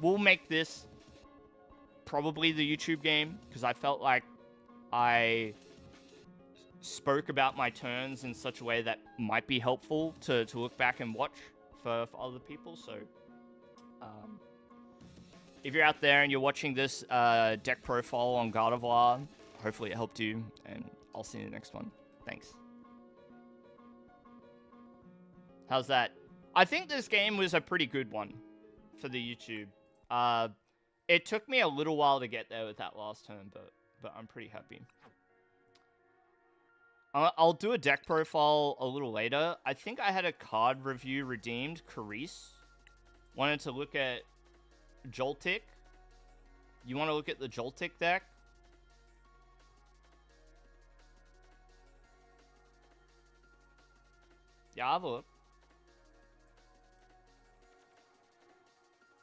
We'll make this probably the YouTube game, because I felt like I spoke about my turns in such a way that might be helpful to look back and watch for other people. So if you're out there and you're watching this deck profile on Gardevoir, hopefully it helped you, and I'll see you in the next one. Thanks. How's that? I think this game was a pretty good one for the YouTube. It took me a little while to get there with that last turn, but I'm pretty happy. I'll do a deck profile a little later. I think I had a card review redeemed. Carice. Wanted to look at Joltik. You want to look at the Joltik deck? Yeah, I'll have a look.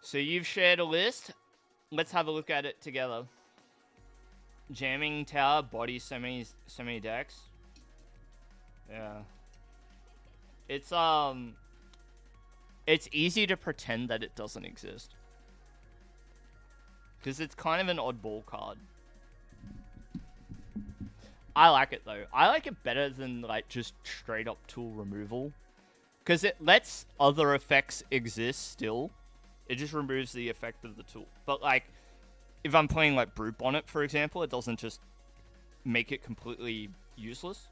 So you've shared a list. Let's have a look at it together. Jamming Tower, body, so many decks. Yeah. It's easy to pretend that it doesn't exist. Because it's kind of an oddball card. I like it though. I like it better than like just straight up tool removal. Because it lets other effects exist still. It just removes the effect of the tool. But, like, if I'm playing, like, Brute Bonnet, for example, it doesn't just make it completely useless.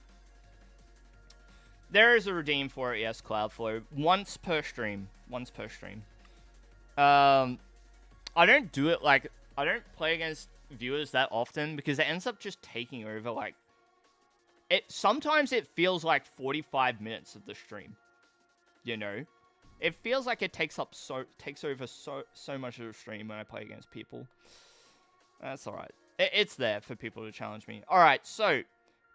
There is a redeem for it, yes, Cloudflow. Once per stream. Once per stream. I don't do it, like, I don't play against viewers that often because it ends up just taking over, like... Sometimes it feels like 45 minutes of the stream. You know? It feels like it takes over so much of the stream when I play against people. That's alright. It's there for people to challenge me. Alright, so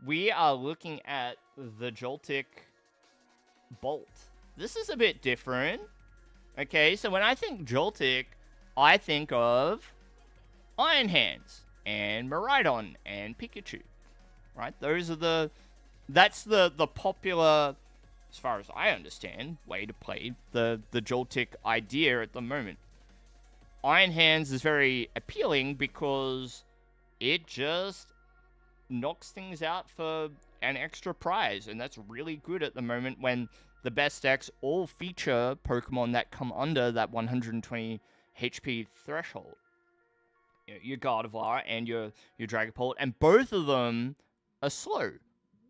we are looking at the Joltik Bolt. This is a bit different. Okay, so when I think Joltik, I think of Iron Hands and Miraidon and Pikachu, right? That's the popular, as far as I understand, way to play the Joltik idea at the moment. Iron Hands is very appealing because it just knocks things out for an extra prize, and that's really good at the moment when the best decks all feature Pokemon that come under that 120 HP threshold. You know, your Gardevoir and your Dragapult, and both of them are slow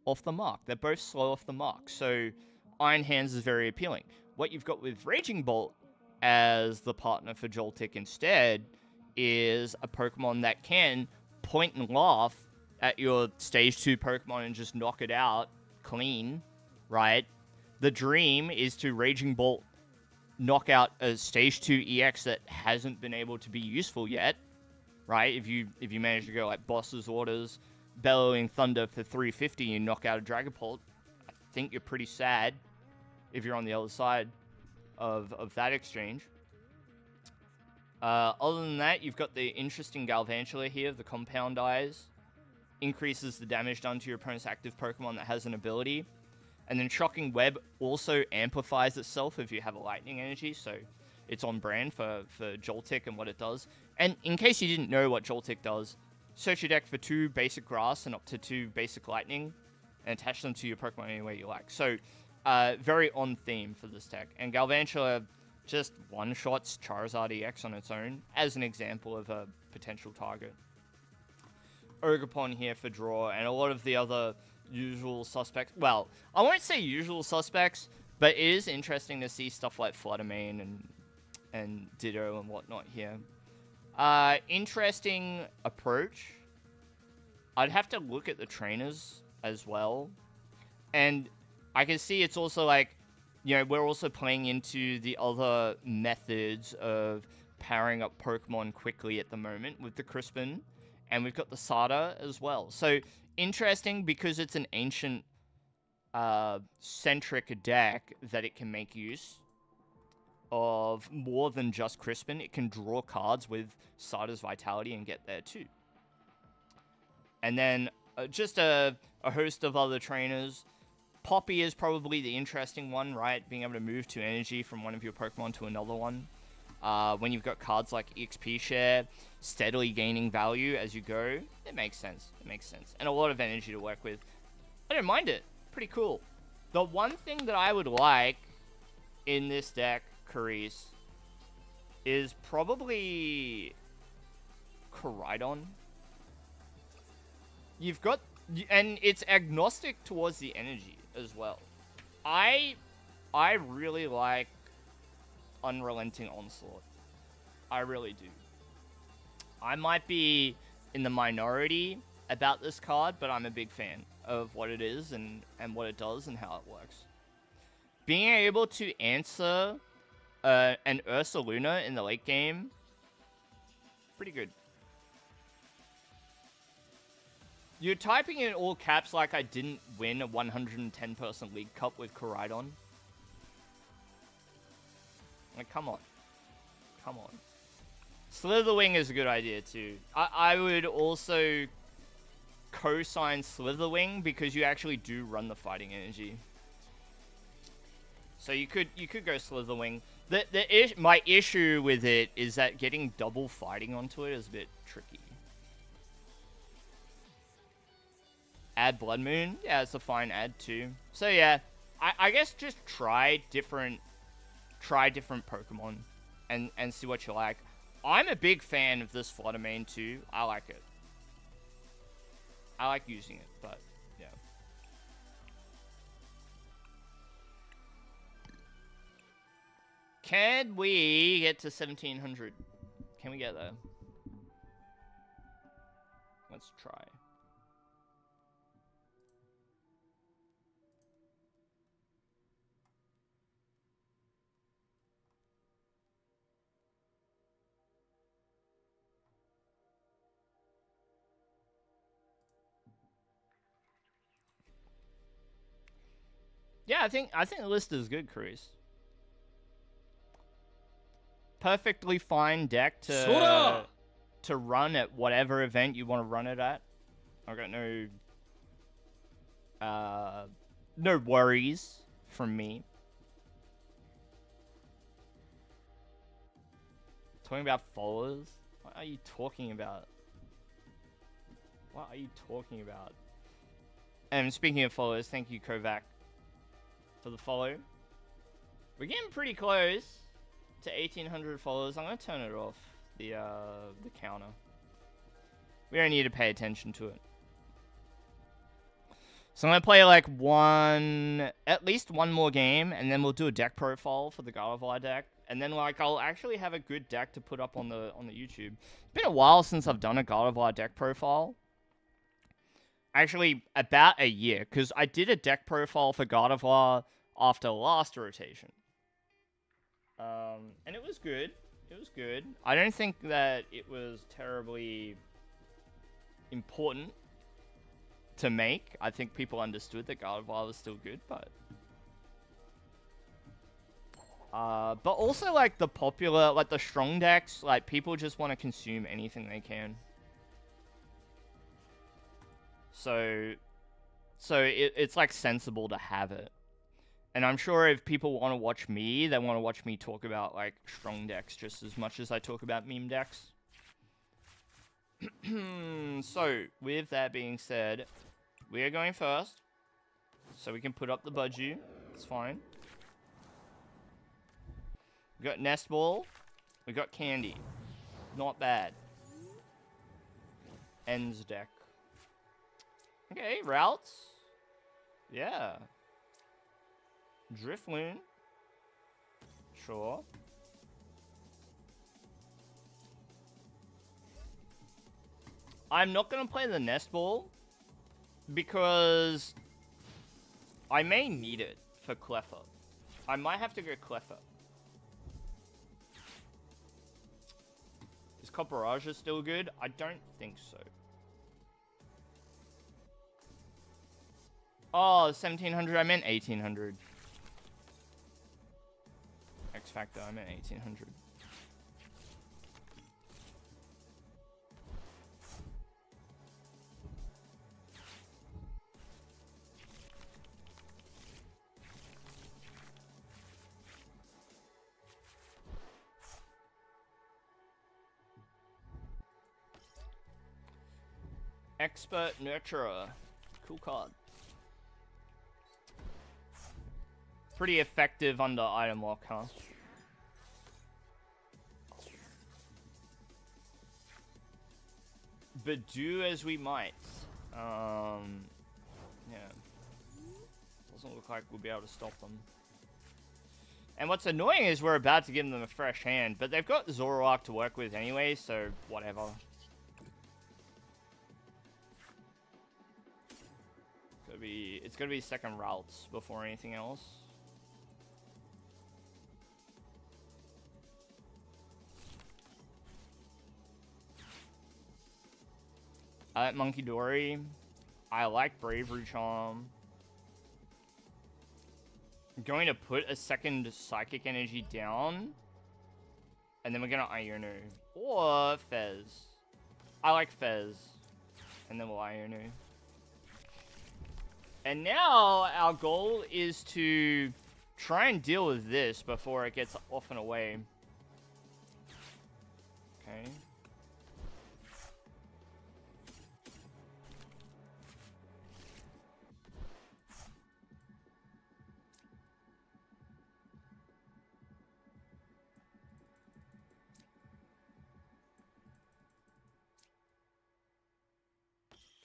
off the mark. They're both slow off the mark, so Iron Hands is very appealing. What you've got with Raging Bolt as the partner for Joltik instead is a Pokemon that can point and laugh at your Stage 2 Pokemon and just knock it out clean, right? The dream is to Raging Bolt knock out a Stage 2 EX that hasn't been able to be useful yet, right? If you manage to go like Boss's Orders, Bellowing Thunder for 350 and knock out a Dragapult, I think you're pretty sad if you're on the other side of that exchange. Other than that, you've got the interesting Galvantula here, the Compound Eyes. Increases the damage done to your opponent's active Pokemon that has an ability. And then Shocking Web also amplifies itself if you have a Lightning Energy, so it's on brand for Joltik and what it does. And in case you didn't know what Joltik does, search your deck for 2 basic Grass and up to 2 basic Lightning, and attach them to your Pokemon any way you like. So, very on theme for this deck. And Galvantula just one-shots Charizard EX on its own, as an example of a potential target. Ogerpon here for draw, and a lot of the other usual suspects. Well, I won't say usual suspects, but it is interesting to see stuff like Fluttermane and Ditto and whatnot here. Interesting approach. I'd have to look at the trainers as well. And I can see it's also like, you know, we're also playing into the other methods of powering up Pokemon quickly at the moment with the Crispin. And we've got the Sada as well. So, interesting because it's an ancient centric deck that it can make use of more than just Crispin. It can draw cards with Sada's Vitality and get there too. And then just a host of other trainers. Poppy is probably the interesting one, right? Being able to move 2 energy from one of your Pokemon to another one. When you've got cards like EXP Share, steadily gaining value as you go, it makes sense. It makes sense. And a lot of energy to work with. I don't mind it. Pretty cool. The one thing that I would like in this deck, Carice, is probably Koraidon. You've got... And it's agnostic towards the energy as well. I really like Unrelenting Onslaught. I really do. I might be in the minority about this card, but I'm a big fan of what it is and what it does and how it works. Being able to answer an Ursaluna in the late game, pretty good. You're typing in all caps like I didn't win a 110-person League Cup with Koraidon. Like, come on. Come on. Slitherwing is a good idea, too. I would also co-sign Slitherwing because you actually do run the fighting energy. So you could go Slitherwing. My issue with it is that getting double fighting onto it is a bit tricky. Add Blood Moon. Yeah, it's a fine add, too. So, yeah. I guess just try different Pokemon and see what you like. I'm a big fan of this Fluttermane too. I like it. I like using it, but yeah. Can we get to 1700? Can we get there? Let's try. Yeah, I think the list is good, Carice. perfectly fine deck Sora! to run at whatever event you want to run it at. I got no worries from me. Talking about followers? What are you talking about? What are you talking about? And speaking of followers, thank you, Kovac, for the follow. We're getting pretty close to 1,800 followers. I'm gonna turn it off, the counter. We don't need to pay attention to it. So I'm gonna play like at least one more game, and then we'll do a deck profile for the Gardevoir deck, and then like I'll actually have a good deck to put up on the YouTube. It's been a while since I've done a Gardevoir deck profile. Actually, about a year, because I did a deck profile for Gardevoir after last rotation. And it was good. It was good. I don't think that it was terribly important to make. I think people understood that Gardevoir was still good, but also like the popular, like the strong decks, like people just want to consume anything they can. So it's like sensible to have it. And I'm sure if people want to watch me, they want to watch me talk about like strong decks just as much as I talk about meme decks. So, with that being said, we are going first. So we can put up the budgie. It's fine. We got Nest Ball. We got Candy. Not bad. Ends deck. Okay, routes. Yeah. Drifloon. Sure. I'm not going to play the Nest Ball because I may need it for Cleffa. I might have to go Cleffa. Is Copperaja still good? I don't think so. Oh, 1700. I meant 1800. X Factor, I meant 1800. Expert Nurturer. Cool card. Pretty effective under item lock, huh? But do as we might. Yeah. Doesn't look like we'll be able to stop them. And what's annoying is we're about to give them a fresh hand, but they've got Zoroark to work with anyway, so whatever. It's gonna be second routes before anything else. I like Monkey Dory. I like Bravery Charm. I'm going to put a second Psychic Energy down. And then we're going to Iono. Or Fez. I like Fez. And then we'll Iono. And now our goal is to try and deal with this before it gets off and away. Okay.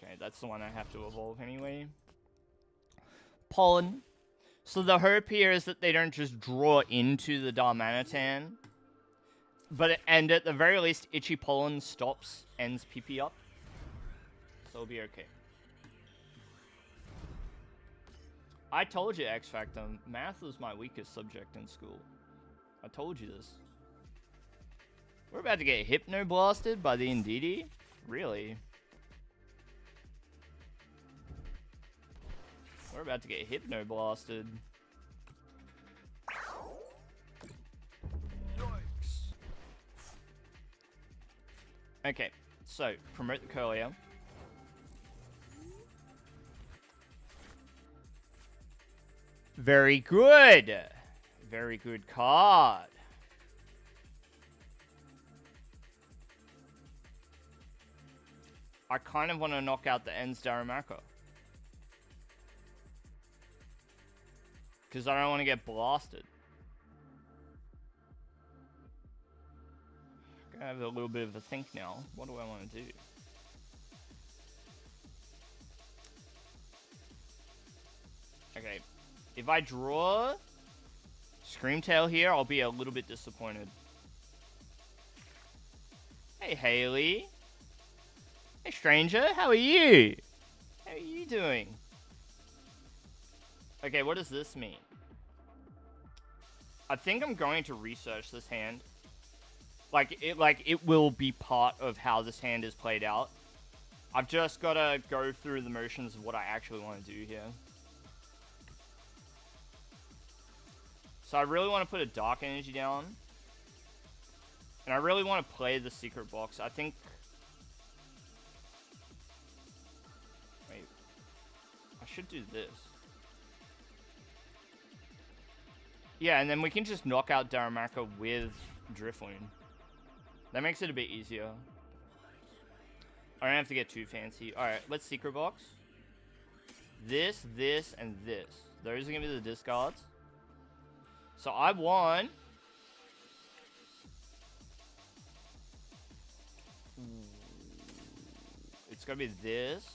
Okay, that's the one I have to evolve anyway. Pollen. So the hope here is that they don't just draw into the Darmanitan. And at the very least, Itchy Pollen stops, ends PP up. So it'll be okay. I told you, X Factor, math was my weakest subject in school. I told you this. We're about to get Hypno-blasted by the Indeedee? Really? We're about to get Hypno-blasted. Yikes. Okay, so promote the Curlier. Very good. Very good card. I kind of want to knock out the Ends Darumaka. Because I don't want to get blasted. I have a little bit of a think now. What do I want to do? Okay. If I draw Screamtail here, I'll be a little bit disappointed. Hey, Haley. Hey, stranger. How are you? How are you doing? Okay, what does this mean? I think I'm going to research this hand. Like it will be part of how this hand is played out. I've just got to go through the motions of what I actually want to do here. So I really want to put a Dark Energy down. And I really want to play the Secret Box. I think... Wait. I should do this. Yeah, and then we can just knock out Darumaka with Drifloon. That makes it a bit easier. I don't have to get too fancy. Alright, let's Secret Box. This, and this. Those are going to be the discards. So I want... It's going to be this.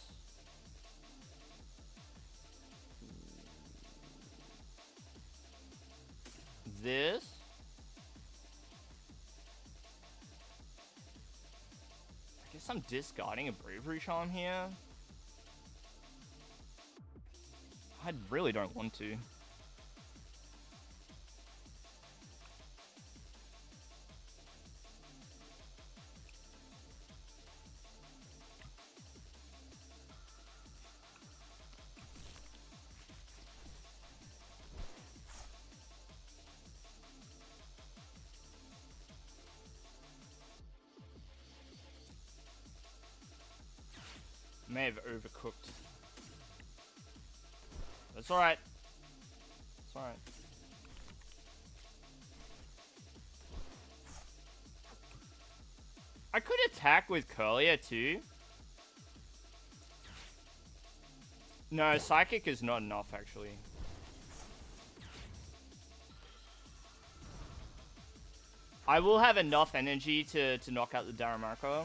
This. I guess I'm discarding a Bravery Charm here. I really don't want to. May have overcooked. That's alright. It's alright. I could attack with Curlier too. No, Psychic is not enough actually. I will have enough energy to knock out the Darumaka.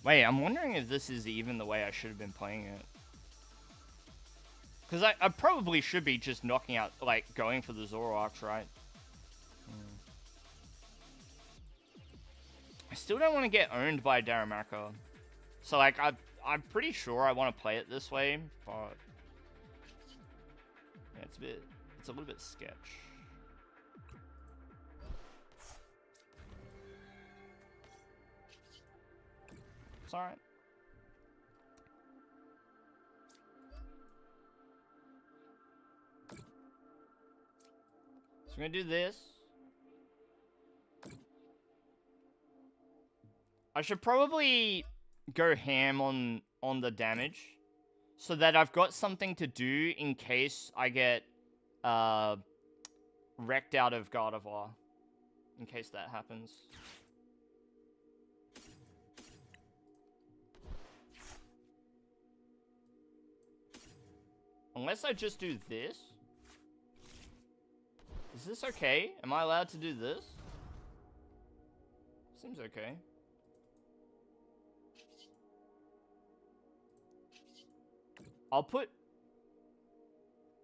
Wait, I'm wondering if this is even the way I should have been playing it. Because I probably should be just knocking out, like, going for the Zoroarks, right? I still don't want to get owned by Darumaka. So, like, I'm pretty sure I want to play it this way, but... Yeah, it's a little bit sketch. It's alright. So we're gonna do this. I should probably go ham on the damage so that I've got something to do in case I get wrecked out of Gardevoir. In case that happens. Unless I just do this. Is this okay? Am I allowed to do this? Seems okay. I'll put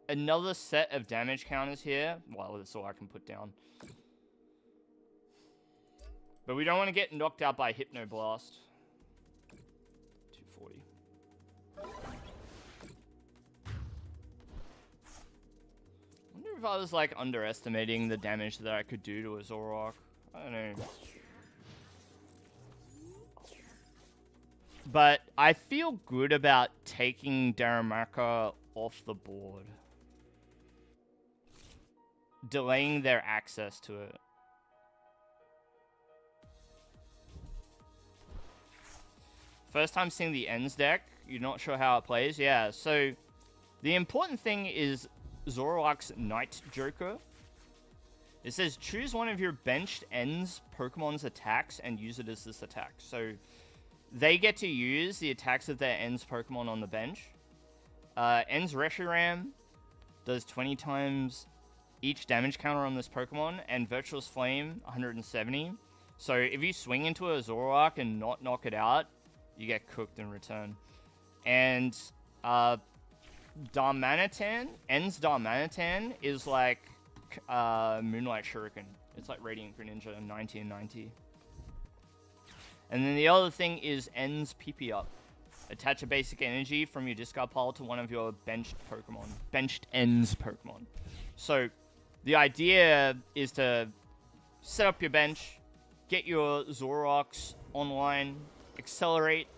another set of damage counters here. Well, that's all I can put down. But we don't want to get knocked out by Hypnoblast. 240. I wonder if I was, like, underestimating the damage that I could do to a Zoroark. I don't know. But I feel good about taking Darumaka off the board. Delaying their access to it. First time seeing the ends deck. You're not sure how it plays? Yeah, so the important thing is Zoroark's Night Joker. It says choose one of your benched ends Pokemon's attacks and use it as this attack. So they get to use the attacks of their ends Pokemon on the bench. Ends Reshiram does 20 times each damage counter on this Pokemon, and Virtuous Flame 170. So if you swing into a Zoroark and not knock it out, you get cooked in return. And Darmanitan, Ends Darmanitan is like Moonlight Shuriken. It's like Radiant Greninja 90 and 90. And then the other thing is Ends PP Up. Attach a basic energy from your discard pile to one of your benched Pokemon. Benched Ends Pokemon. So the idea is to set up your bench, get your Zoroarks online, accelerate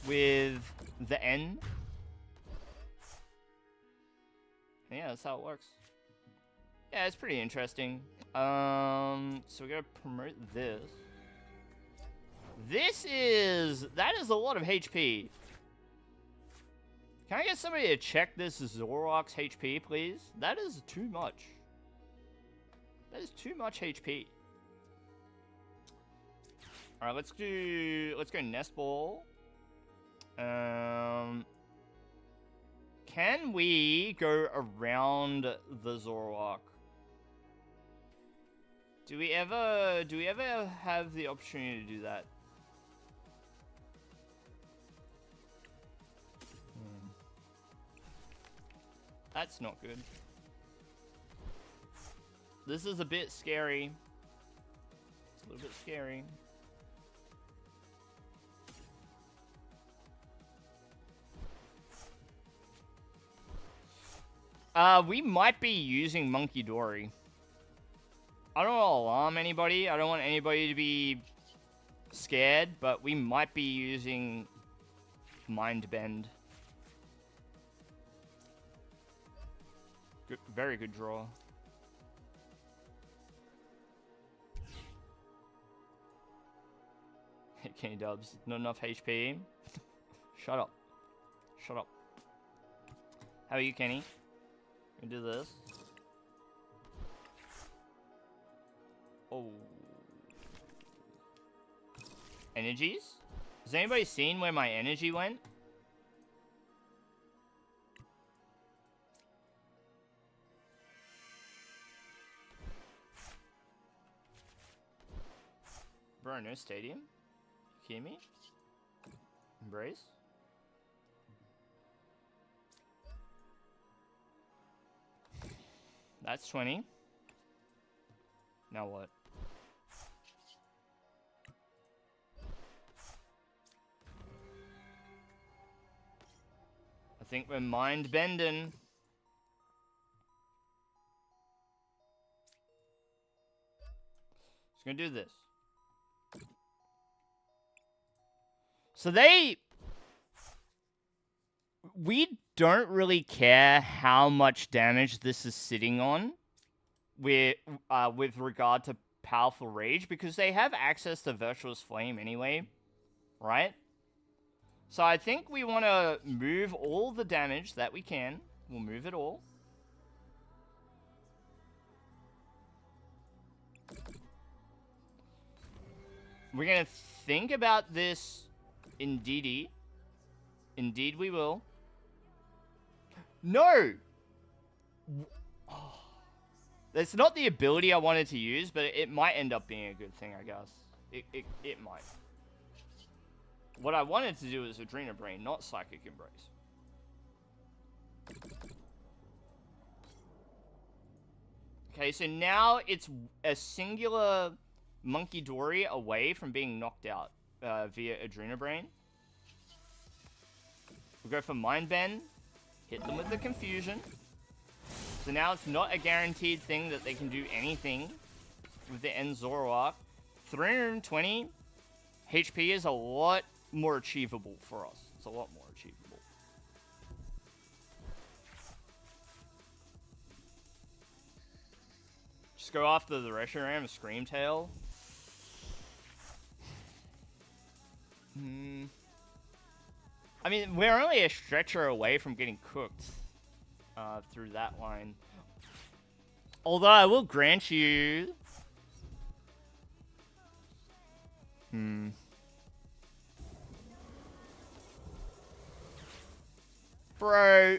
with the N. And yeah, that's how it works. Yeah, it's pretty interesting. So we're gonna promote this. That is a lot of HP. Can I get somebody to check this Zoroark's HP, please? That is too much. That is too much HP. Alright, let's go Nest Ball. Can we go around the Zoroark? Do we ever have the opportunity to do that? That's not good. This is a bit scary. It's a little bit scary. We might be using Monkey Dory. I don't want to alarm anybody. I don't want anybody to be scared, but we might be using Mind Bend. Good, very good draw. Kenny Dubs, not enough HP. Shut up. Shut up. How are you, Kenny? We do this. Oh. Energies? Has anybody seen where my energy went? Bro, no stadium? You hear me? Embrace? That's 20. Now what? I think we're mind bending. Just gonna do this. So we don't really care how much damage this is sitting on with regard to Powerful Rage, because they have access to Virtuous Flame anyway, right? So I think we want to move all the damage that we can. We'll move it all. We're going to think about this indeedy. Indeed we will. No! That's not the ability I wanted to use, but it might end up being a good thing, I guess. It might. What I wanted to do is Adrena Brain, not Psychic Embrace. Okay, so now it's a singular Monkey Dory away from being knocked out via Adrena Brain. We'll go for Mind Bend. Hit them with the Confusion. So now it's not a guaranteed thing that they can do anything with the end Zoroark. 320 HP is a lot more achievable for us. It's a lot more achievable. Just go after the Reshiram Scream Tail. I mean, we're only a stretcher away from getting cooked through that line. Although I will grant you... Bro.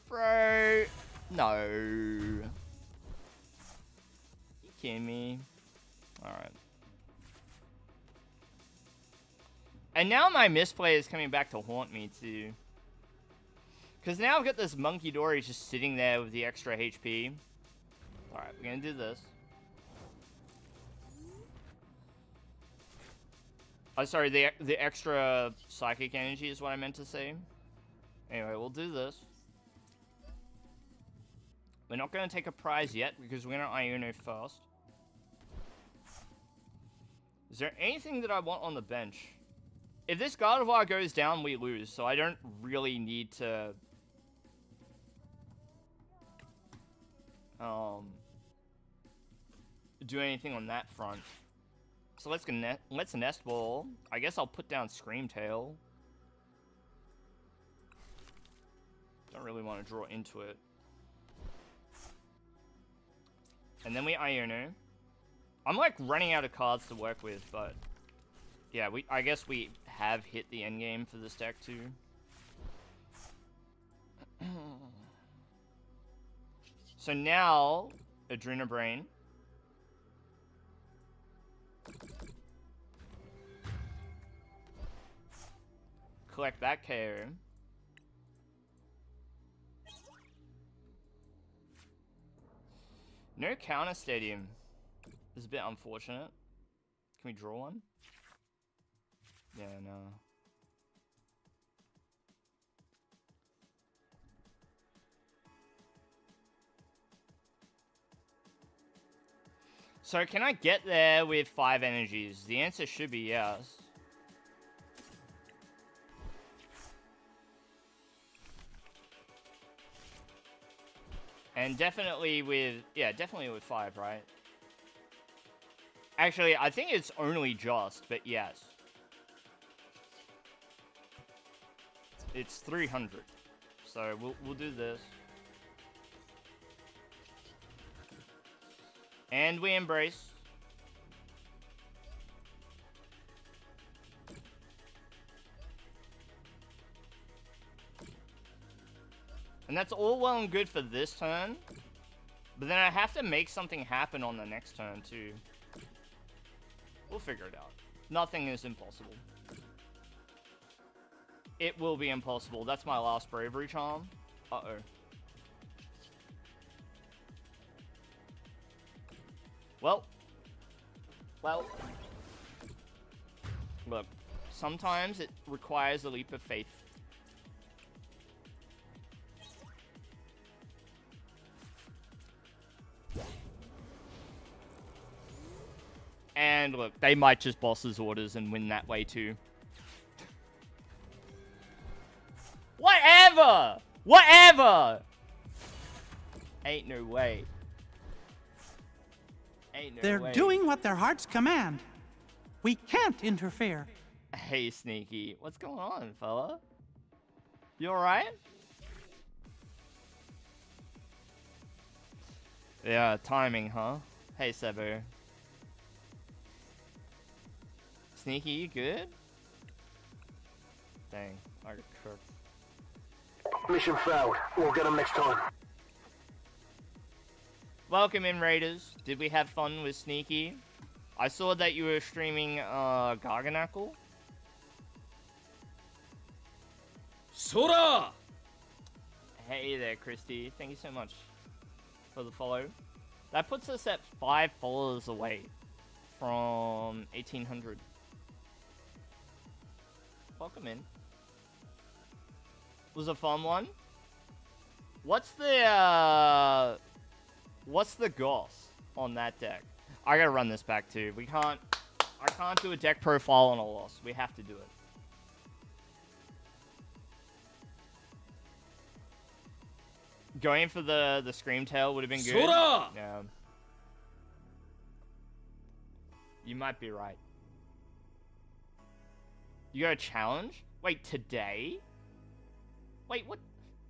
Bro. No. You kidding me? Alright. And now my misplay is coming back to haunt me too. Because now I've got this Monkey Dory just sitting there with the extra HP. Alright, we're gonna do this. Oh, sorry, the extra psychic energy is what I meant to say. Anyway, we'll do this. We're not going to take a prize yet, because we're going to Iono first. Is there anything that I want on the bench? If this Gardevoir goes down, we lose, so I don't really need to... do anything on that front. So let's Nest Ball. I guess I'll put down Screamtail. Don't really want to draw into it. And then we Iono. I'm like running out of cards to work with, but yeah, I guess we have hit the end game for this deck too. So now, Adrenabrain. Collect that KO. No counter stadium. This is a bit unfortunate. Can we draw one? Yeah, no. So can I get there with 5 energies? The answer should be yes. And definitely with, yeah, definitely with 5, right? Actually, I think it's only just, but yes. It's 300. So we'll do this. And we embrace. And that's all well and good for this turn. But then I have to make something happen on the next turn, too. We'll figure it out. Nothing is impossible. It will be impossible. That's my last Bravery Charm. Uh-oh. Well. Look. Sometimes it requires a leap of faith. And look, they might just boss's orders and win that way too. Whatever! Whatever! Ain't no way. Ain't no They're way. doing what their hearts command. We can't interfere. Hey, Sneaky. What's going on, fella? You alright? Yeah, timing, huh? Hey, Sebo. Sneaky, you good? Dang, I got cooked. Mission failed. We'll get them next time. Welcome in, Raiders. Did we have fun with Sneaky? I saw that you were streaming Garganackle. Sora! Hey there, Christy. Thank you so much for the follow. That puts us at 5 followers away from 1800. Welcome in. Was a fun one. What's the goss on that deck? I gotta run this back too. I can't do a deck profile on a loss. We have to do it. Going for the Screamtail would have been good. Sora! Yeah. You might be right. You got a challenge? Wait, today? Wait, what?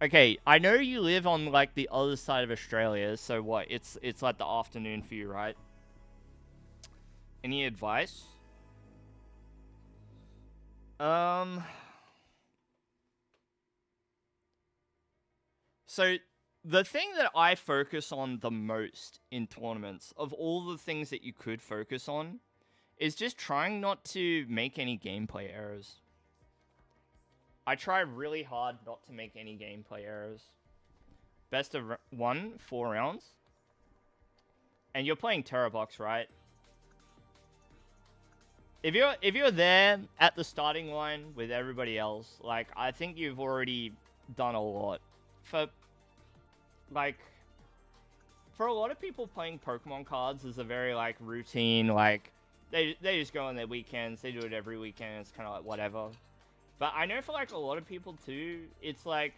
Okay, I know you live on like the other side of Australia, so what? It's like the afternoon for you, right? Any advice? So the thing that I focus on the most in tournaments, of all the things that you could focus on, is just trying not to make any gameplay errors. I try really hard not to make any gameplay errors. Best of 4 rounds. And you're playing Terrabox, right? If you're there at the starting line with everybody else, like, I think you've already done a lot. For a lot of people, playing Pokemon cards is a very, like, routine, like, they just go on their weekends, they do it every weekend, it's kind of like, whatever. But I know for, like, a lot of people, too, it's, like,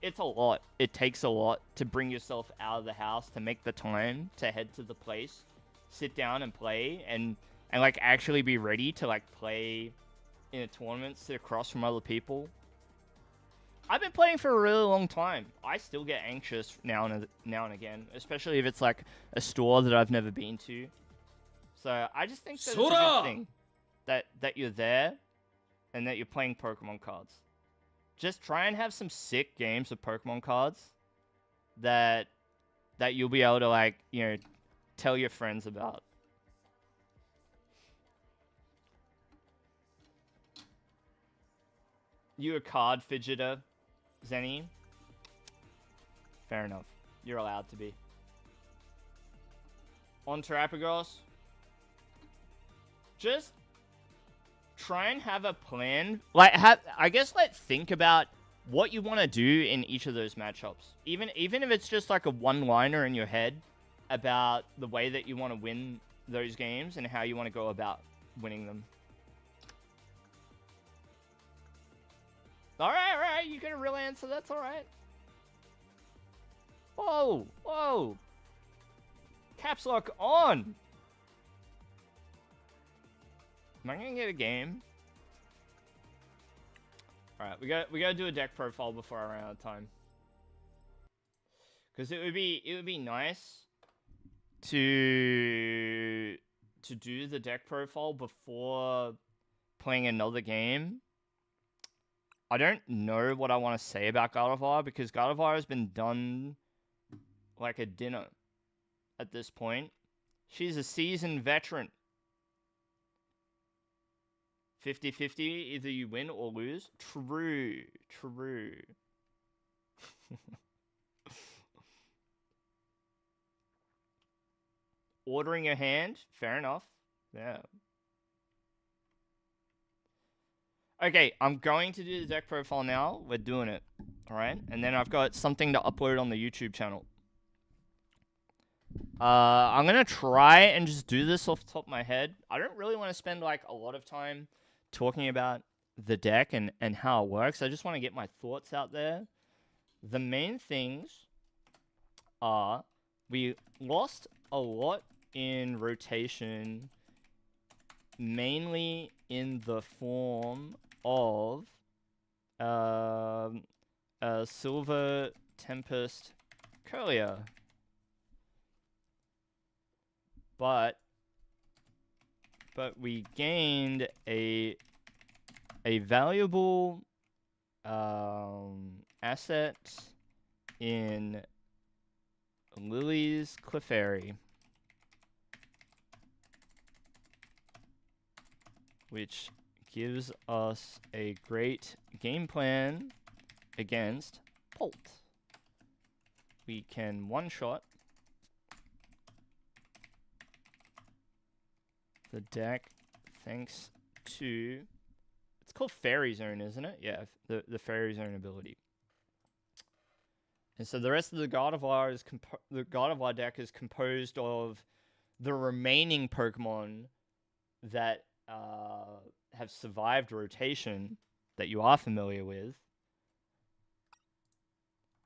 it's a lot. It takes a lot to bring yourself out of the house, to make the time to head to the place, sit down and play, and like, actually be ready to, like, play in a tournament, sit across from other people. I've been playing for a really long time. I still get anxious now and again, especially if it's, like, a store that I've never been to. So I just think that it's a good thing that you're there and that you're playing Pokemon cards. Just try and have some sick games of Pokemon cards that you'll be able to, like, you know, tell your friends about. You a card fidgeter, Zenny? Fair enough. You're allowed to be. On Terapagos, just try and have a plan. Like, think about what you want to do in each of those matchups. Even if it's just like a one-liner in your head about the way that you want to win those games and how you want to go about winning them. Alright, you get a real answer, that's alright. Whoa! Caps lock on! Am I gonna get a game? Alright, we gotta do a deck profile before I run out of time. Because it would be nice to do the deck profile before playing another game. I don't know what I want to say about Gardevoir, because Gardevoir has been done like a dinner at this point. She's a seasoned veteran. 50-50, either you win or lose. True. Ordering a hand, fair enough. Yeah. Okay, I'm going to do the deck profile now. We're doing it. Alright? And then I've got something to upload on the YouTube channel. I'm going to try and just do this off the top of my head. I don't really want to spend, like, a lot of time talking about the deck and how it works. I just want to get my thoughts out there. The main things are we lost a lot in rotation, mainly in the form of Silver Tempest Curlier. But we gained a valuable asset in Lily's Clefairy, which gives us a great game plan against Bolt. We can one-shot the deck thanks to, it's called Fairy Zone, isn't it? Yeah, the Fairy Zone ability. And so the rest of the Gardevoir deck is composed of the remaining Pokemon that have survived rotation that you are familiar with.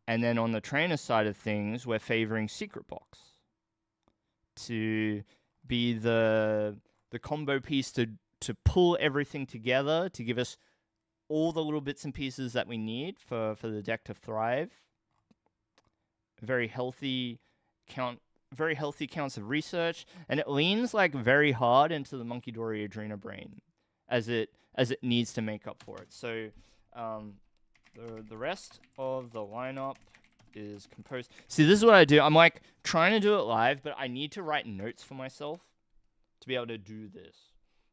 And then on the trainer side of things, we're favoring Secret Box to be the combo piece to pull everything together to give us all the little bits and pieces that we need for the deck to thrive. Very healthy counts of research, and it leans like very hard into the Monkey Dory Adrena Brain as it needs to make up for it. So the rest of the lineup is composed. See, this is what I do. I'm like trying to do it live, but I need to write notes for myself to be able to do this.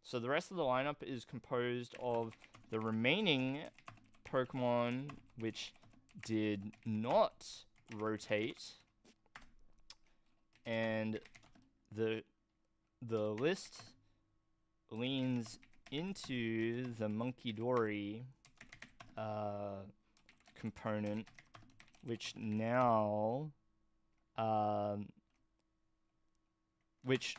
So the rest of the lineup is composed of the remaining Pokemon which did not rotate, and the list leans into the Monkey Dory component, which now which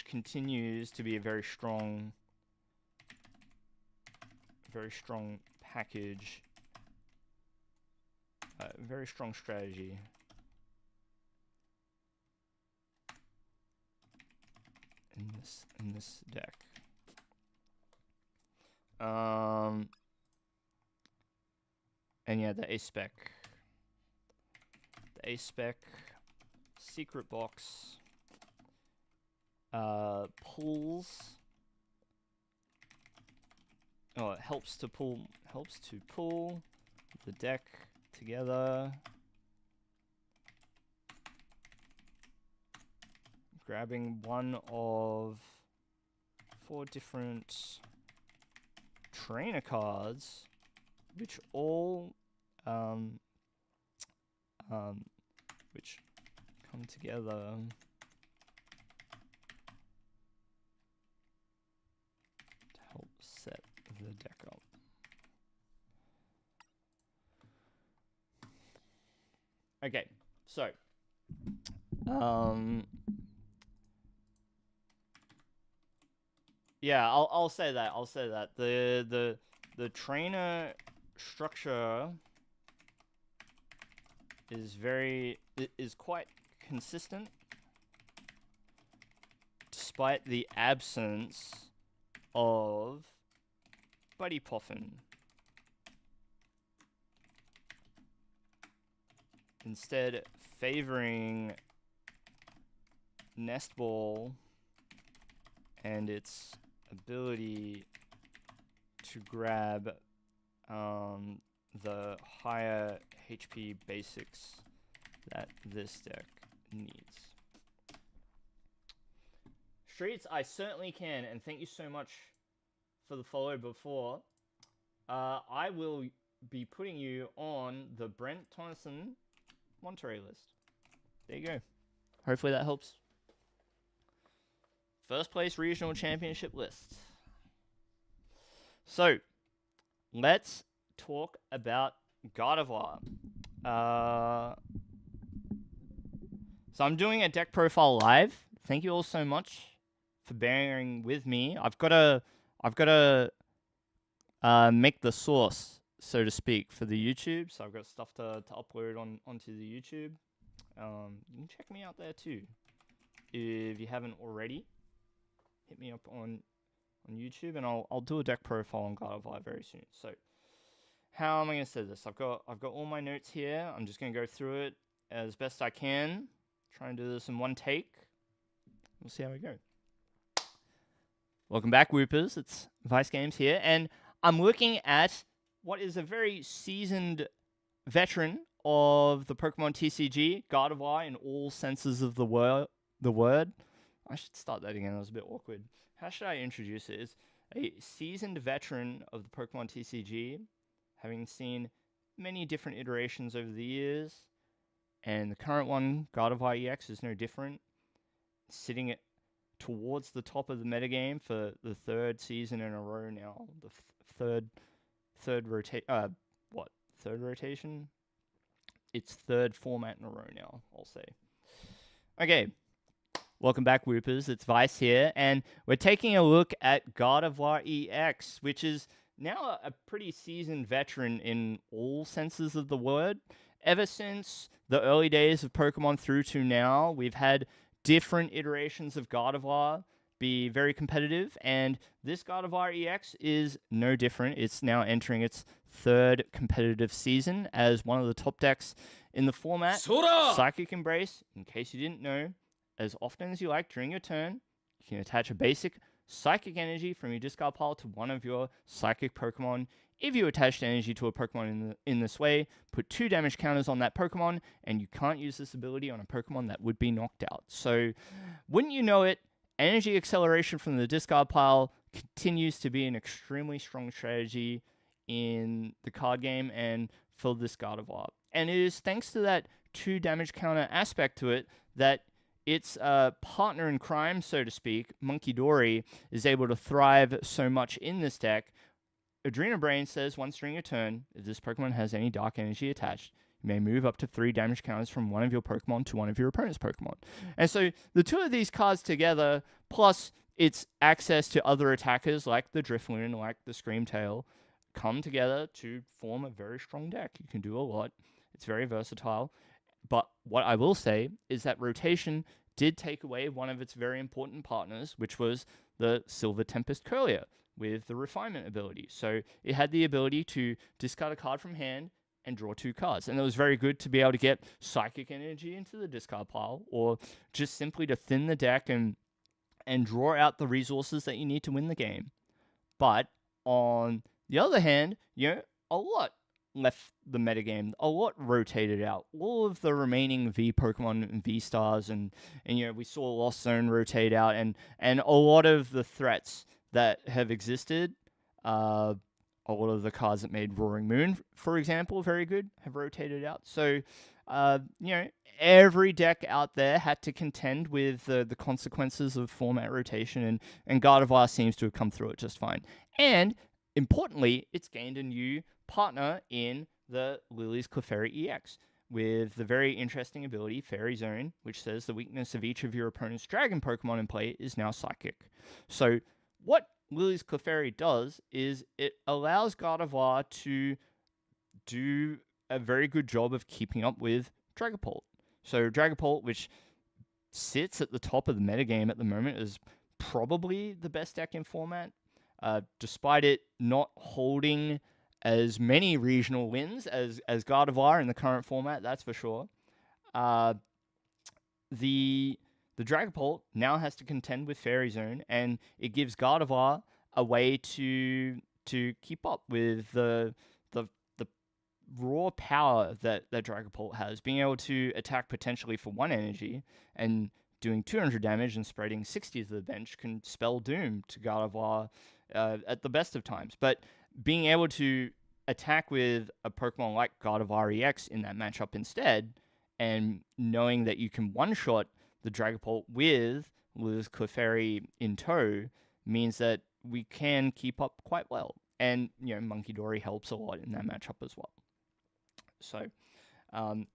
continues to be a very strong package, very strong strategy. In this deck. And yeah, the A-Spec. The A-Spec secret box pulls. Oh, it helps to pull the deck together. Grabbing one of 4 different trainer cards, which all which come together to help set the deck up. Okay, so yeah, I'll say that. I'll say that the trainer structure is quite consistent, despite the absence of Buddy Poffin. Instead, favoring Nest Ball and its ability to grab the higher HP basics that this deck needs. Streets, I certainly can, and thank you so much for the follow before. I will be putting you on the Brent Tonneson Monterey list. There you go. Hopefully that helps. First place regional championship list. So, let's talk about Gardevoir. So I'm doing a deck profile live. Thank you all so much for bearing with me. I've got to make the source, so to speak, for the YouTube. So I've got stuff to upload onto the YouTube. You can check me out there too, if you haven't already. Hit me up on YouTube, and I'll do a deck profile on Gardevoir very soon. So, how am I going to say this? I've got all my notes here. I'm just going to go through it as best I can. Try and do this in one take. We'll see how we go. Welcome back, Whoopers. It's Vice Games here, and I'm looking at what is a very seasoned veteran of the Pokemon TCG, Gardevoir, in all senses of the word. I should start that again. That was a bit awkward. How should I introduce it? It's a seasoned veteran of the Pokemon TCG, having seen many different iterations over the years, and the current one, Gardevoir EX, is no different. Sitting towards the top of the metagame for the 3rd season in a row now. The third rotation? It's 3rd format in a row now, I'll say. Okay. Welcome back, Whoopers. It's Vice here, and we're taking a look at Gardevoir EX, which is now a pretty seasoned veteran in all senses of the word. Ever since the early days of Pokemon through to now, we've had different iterations of Gardevoir be very competitive, and this Gardevoir EX is no different. It's now entering its 3rd competitive season as one of the top decks in the format. Psychic Embrace, in case you didn't know, as often as you like during your turn, you can attach a basic Psychic Energy from your discard pile to one of your Psychic Pokemon. If you attached energy to a Pokemon in this way, put 2 damage counters on that Pokemon, and you can't use this ability on a Pokemon that would be knocked out. So, wouldn't you know it, energy acceleration from the discard pile continues to be an extremely strong strategy in the card game and for this Gardevoir. And it is thanks to that 2 damage counter aspect to it that its partner in crime, so to speak, Monkey Dory, is able to thrive so much in this deck. Adrena Brain says once during your turn, if this Pokemon has any dark energy attached, you may move up to 3 damage counters from one of your Pokemon to one of your opponent's Pokemon. And so the 2 of these cards together, plus its access to other attackers like the Drifloon, like the Screamtail, come together to form a very strong deck. You can do a lot. It's very versatile. But what I will say is that rotation did take away one of its very important partners, which was the Silver Tempest Curlier with the Refinement ability. So it had the ability to discard a card from hand and draw 2 cards. And it was very good to be able to get Psychic Energy into the discard pile, or just simply to thin the deck and draw out the resources that you need to win the game. But on the other hand, a lot left the metagame, a lot rotated out. All of the remaining V Pokemon and V Stars, and we saw Lost Zone rotate out, and a lot of the threats that have existed, a lot of the cards that made Roaring Moon, for example, very good, have rotated out. So, every deck out there had to contend with the consequences of format rotation, and Gardevoir seems to have come through it just fine. And importantly, it's gained a new partner in the Lily's Clefairy EX with the very interesting ability Fairy Zone, which says the weakness of each of your opponent's Dragon Pokemon in play is now Psychic. So what Lily's Clefairy does is it allows Gardevoir to do a very good job of keeping up with Dragapult. So Dragapult, which sits at the top of the metagame at the moment, is probably the best deck in format. Despite it not holding as many regional wins as Gardevoir in the current format, that's for sure. The Dragapult now has to contend with Fairy Zone, and it gives Gardevoir a way to keep up with the raw power that Dragapult has, being able to attack potentially for 1 energy and doing 200 damage and spreading 60 to the bench can spell doom to Gardevoir at the best of times. But being able to attack with a Pokemon like Gardevoir EX in that matchup instead, and knowing that you can one-shot the Dragapult with Liz Clefairy in tow, means that we can keep up quite well. And, Monkey Dory helps a lot in that matchup as well. So,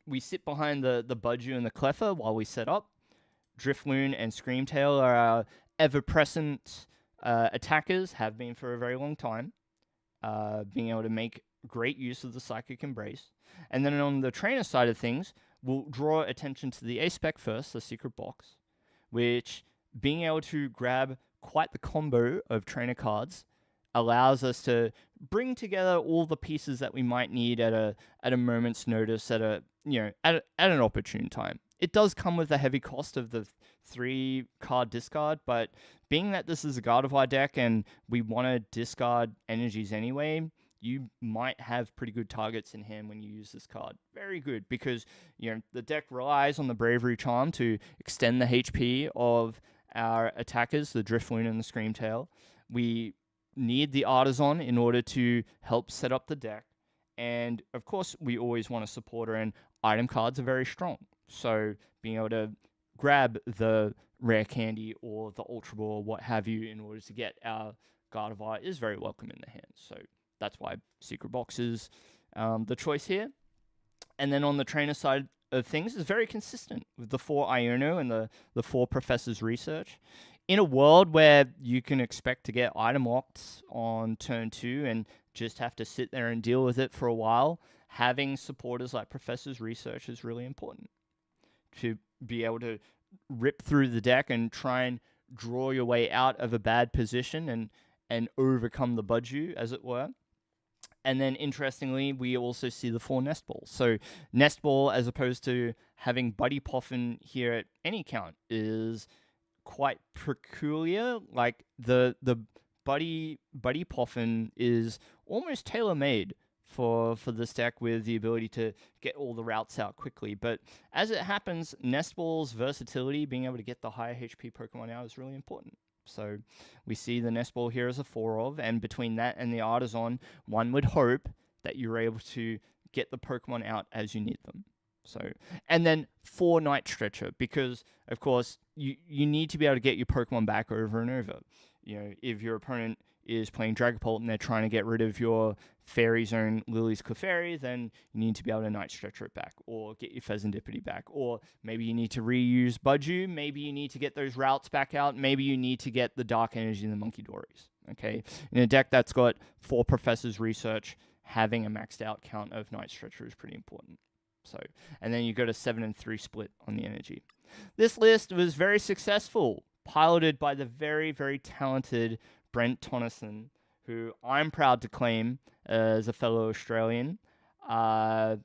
we sit behind the Budju and the Cleffa while we set up. Drifloon and Screamtail are our ever-present attackers, have been for a very long time, being able to make great use of the Psychic Embrace. And then on the trainer side of things, we'll draw attention to the A-Spec first, the Secret Box, which, being able to grab quite the combo of trainer cards, allows us to bring together all the pieces that we might need at a moment's notice, at an opportune time. It does come with the heavy cost of the 3 card discard, but being that this is a Gardevoir deck and we want to discard energies anyway, you might have pretty good targets in hand when you use this card. Very good, because the deck relies on the Bravery Charm to extend the HP of our attackers, the Drifloon and the Screamtail. We need the Artisan in order to help set up the deck. And of course, we always want a supporter, and item cards are very strong. So being able to grab the Rare Candy or the Ultra Ball or what have you in order to get our Gardevoir is very welcome in the hand. So that's why Secret Box is the choice here. And then on the trainer side of things, is very consistent with the 4 Iono and the 4 Professor's Research. In a world where you can expect to get item locked on turn 2 and just have to sit there and deal with it for a while, having supporters like Professor's Research is really important to be able to rip through the deck and try and draw your way out of a bad position and overcome the budju, as it were. And then, interestingly, we also see the 4 nest balls. So nest ball, as opposed to having buddy poffin here at any count, is quite peculiar. Like the buddy poffin is almost tailor made for this deck, with the ability to get all the routes out quickly. But as it happens, nest ball's versatility, being able to get the higher HP Pokemon out, is really important. So we see the nest ball here as a 4 of, and between that and the Artisan, one would hope that you're able to get the Pokemon out as you need them. So, and then 4 Night Stretcher, because of course you need to be able to get your Pokemon back over and over. You know, if your opponent is playing Dragapult and they're trying to get rid of your Fairy Zone Lily's Clefairy, then you need to be able to Night Stretcher it back, or get your Pheasantipity back, or maybe you need to reuse Budju, maybe you need to get those routes back out, maybe you need to get the Dark Energy and the Monkey Dories. Okay, in a deck that's got 4 Professor's Research, having a maxed out count of Night Stretcher is pretty important. So, and then you go to 7 and 3 split on the energy. This list was very successful, piloted by the very, very talented Brent Tonneson, who I'm proud to claim as a fellow Australian, has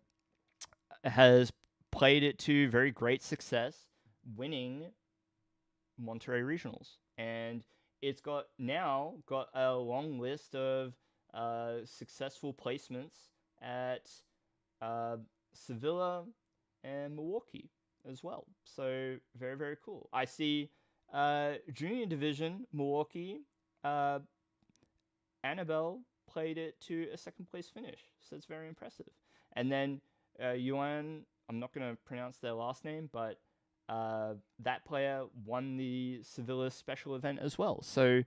played it to very great success, winning Monterey Regionals. And it's now got a long list of successful placements at Sevilla and Milwaukee as well. So very, very cool. I see Junior Division, Milwaukee, Annabelle played it to a 2nd place finish. So it's very impressive. And then Yuan, I'm not going to pronounce their last name, but that player won the Sevilla special event as well. So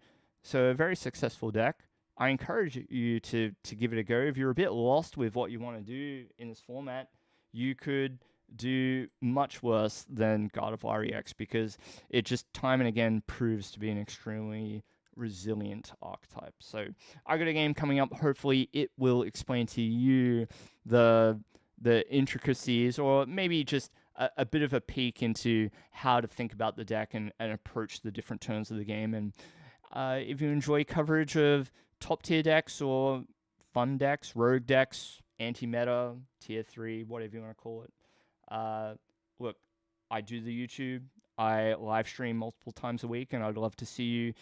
a very successful deck. I encourage you to give it a go. If you're a bit lost with what you want to do in this format, you could do much worse than Gardevoir EX, because it just time and again proves to be an extremely resilient archetype. So I got a game coming up. Hopefully it will explain to you the intricacies, or maybe just a bit of a peek into how to think about the deck and approach the different turns of the game. And if you enjoy coverage of top tier decks or fun decks, rogue decks, anti-meta, tier 3, whatever you want to call it, look, I do the YouTube. I live stream multiple times a week, and I'd love to see you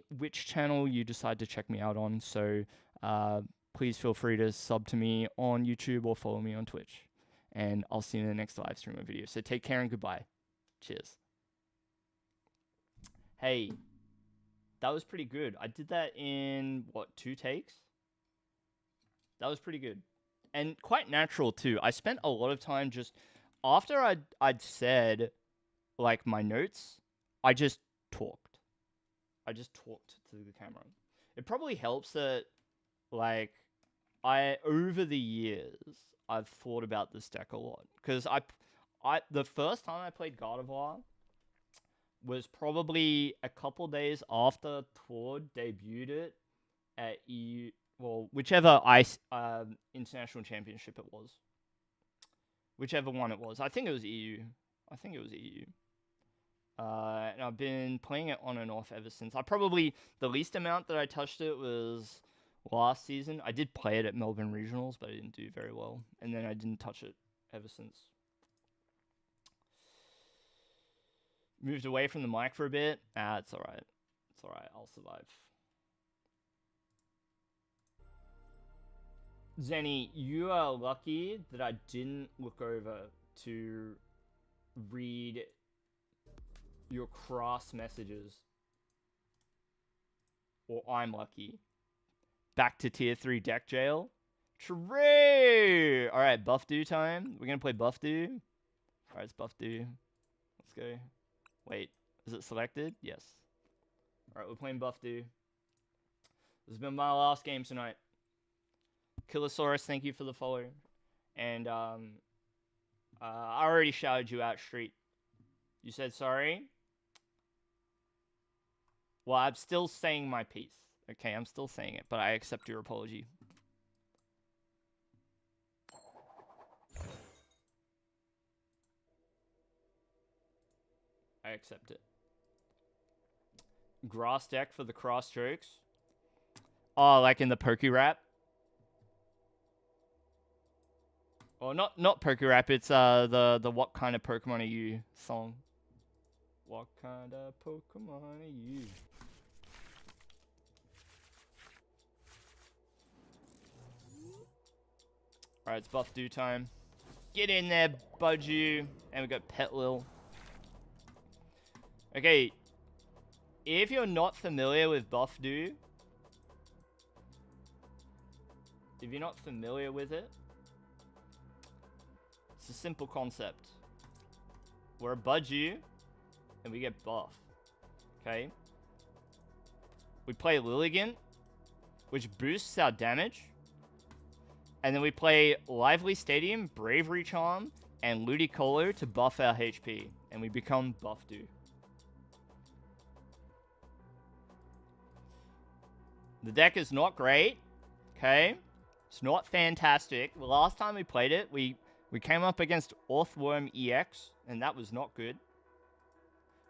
which channel you decide to check me out on. So please feel free to sub to me on YouTube or follow me on Twitch. And I'll see you in the next live stream or video. So take care and goodbye. Cheers. Hey, that was pretty good. I did that in, 2 takes? That was pretty good. And quite natural, too. I spent a lot of time just, after I'd said, like, my notes, I just talked. I just talked to the camera. It probably helps that, like, over the years, I've thought about this deck a lot. Because the first time I played Gardevoir was probably a couple days after Tord debuted it at EU, well, whichever international championship it was. Whichever one it was. I think it was EU. And I've been playing it on and off ever since. The least amount that I touched it was last season. I did play it at Melbourne Regionals, but I didn't do very well. And then I didn't touch it ever since. Moved away from the mic for a bit. It's alright. It's alright. I'll survive. Zenny, you are lucky that I didn't look over to read your cross messages. Or I'm lucky. Back to tier 3 deck jail. True! Alright, Buff Do time. We're gonna play Buff Do. Alright, it's Buff Do. Let's go. Wait, is it selected? Yes. Alright, we're playing Buff Do. This has been my last game tonight. Killosaurus, thank you for the follow. And I already shouted you out, Street. You said sorry? Well, I'm still saying my piece. Okay, I'm still saying it, but I accept your apology. I accept it. Grass deck for the cross strokes. Oh, like in the Poké Rap. Or not Poké Rap. It's the What Kind of Pokemon Are You song. What kind of Pokemon are you? Alright, it's buff do time. Get in there, Budju. And we got Petlil. Okay. If you're not familiar with buff do, if you're not familiar with it, it's a simple concept. We're a Budju, and we get buff. Okay? We play Lilligant, which boosts our damage. And then we play Lively Stadium, Bravery Charm, and Ludicolo to buff our HP. And we become Buffdo. The deck is not great. Okay? It's not fantastic. The last time we played it, we came up against Orthworm EX, and that was not good.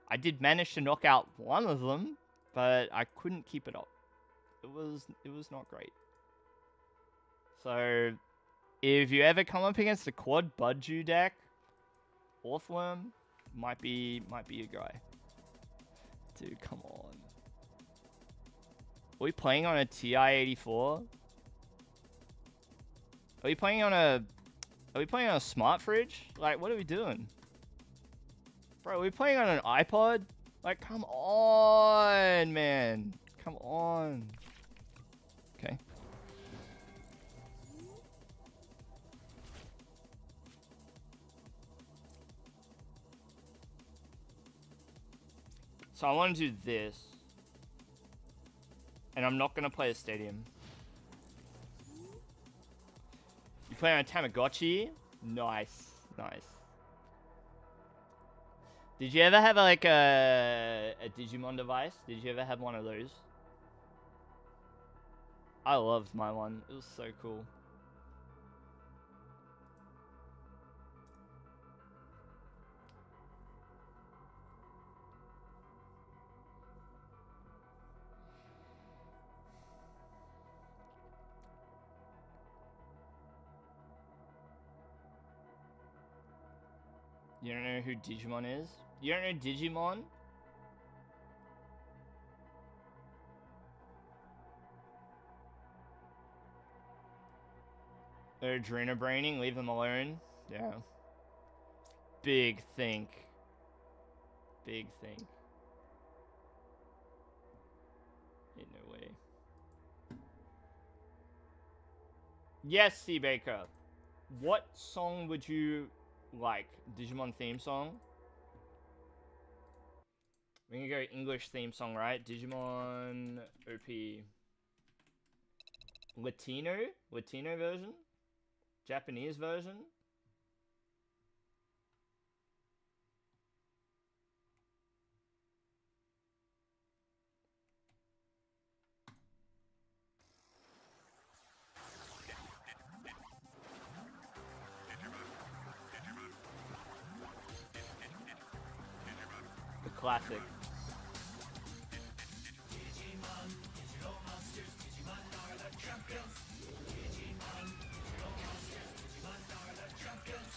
I did manage to knock out one of them, but I couldn't keep it up. It was not great. So, if you ever come up against a quad Budju deck, Orthworm might be a guy. Dude, come on. Are we playing on a TI-84? Are we playing on a smart fridge? Like, what are we doing? Bro, are we playing on an iPod? Like, come on, man. Come on. Okay. So I want to do this. And I'm not going to play a stadium. You play on a Tamagotchi? Nice. Nice. Did you ever have like a Digimon device? Did you ever have one of those? I loved my one. It was so cool. You don't know who Digimon is? You don't know Digimon? They're adrena braining, leave them alone. Yeah. Big think. Big think. Ain't no way. Yes, C Baker. What song would you like? Digimon theme song? We're gonna go English theme song, right? Digimon OP. Latino? Latino version? Japanese version? The classic.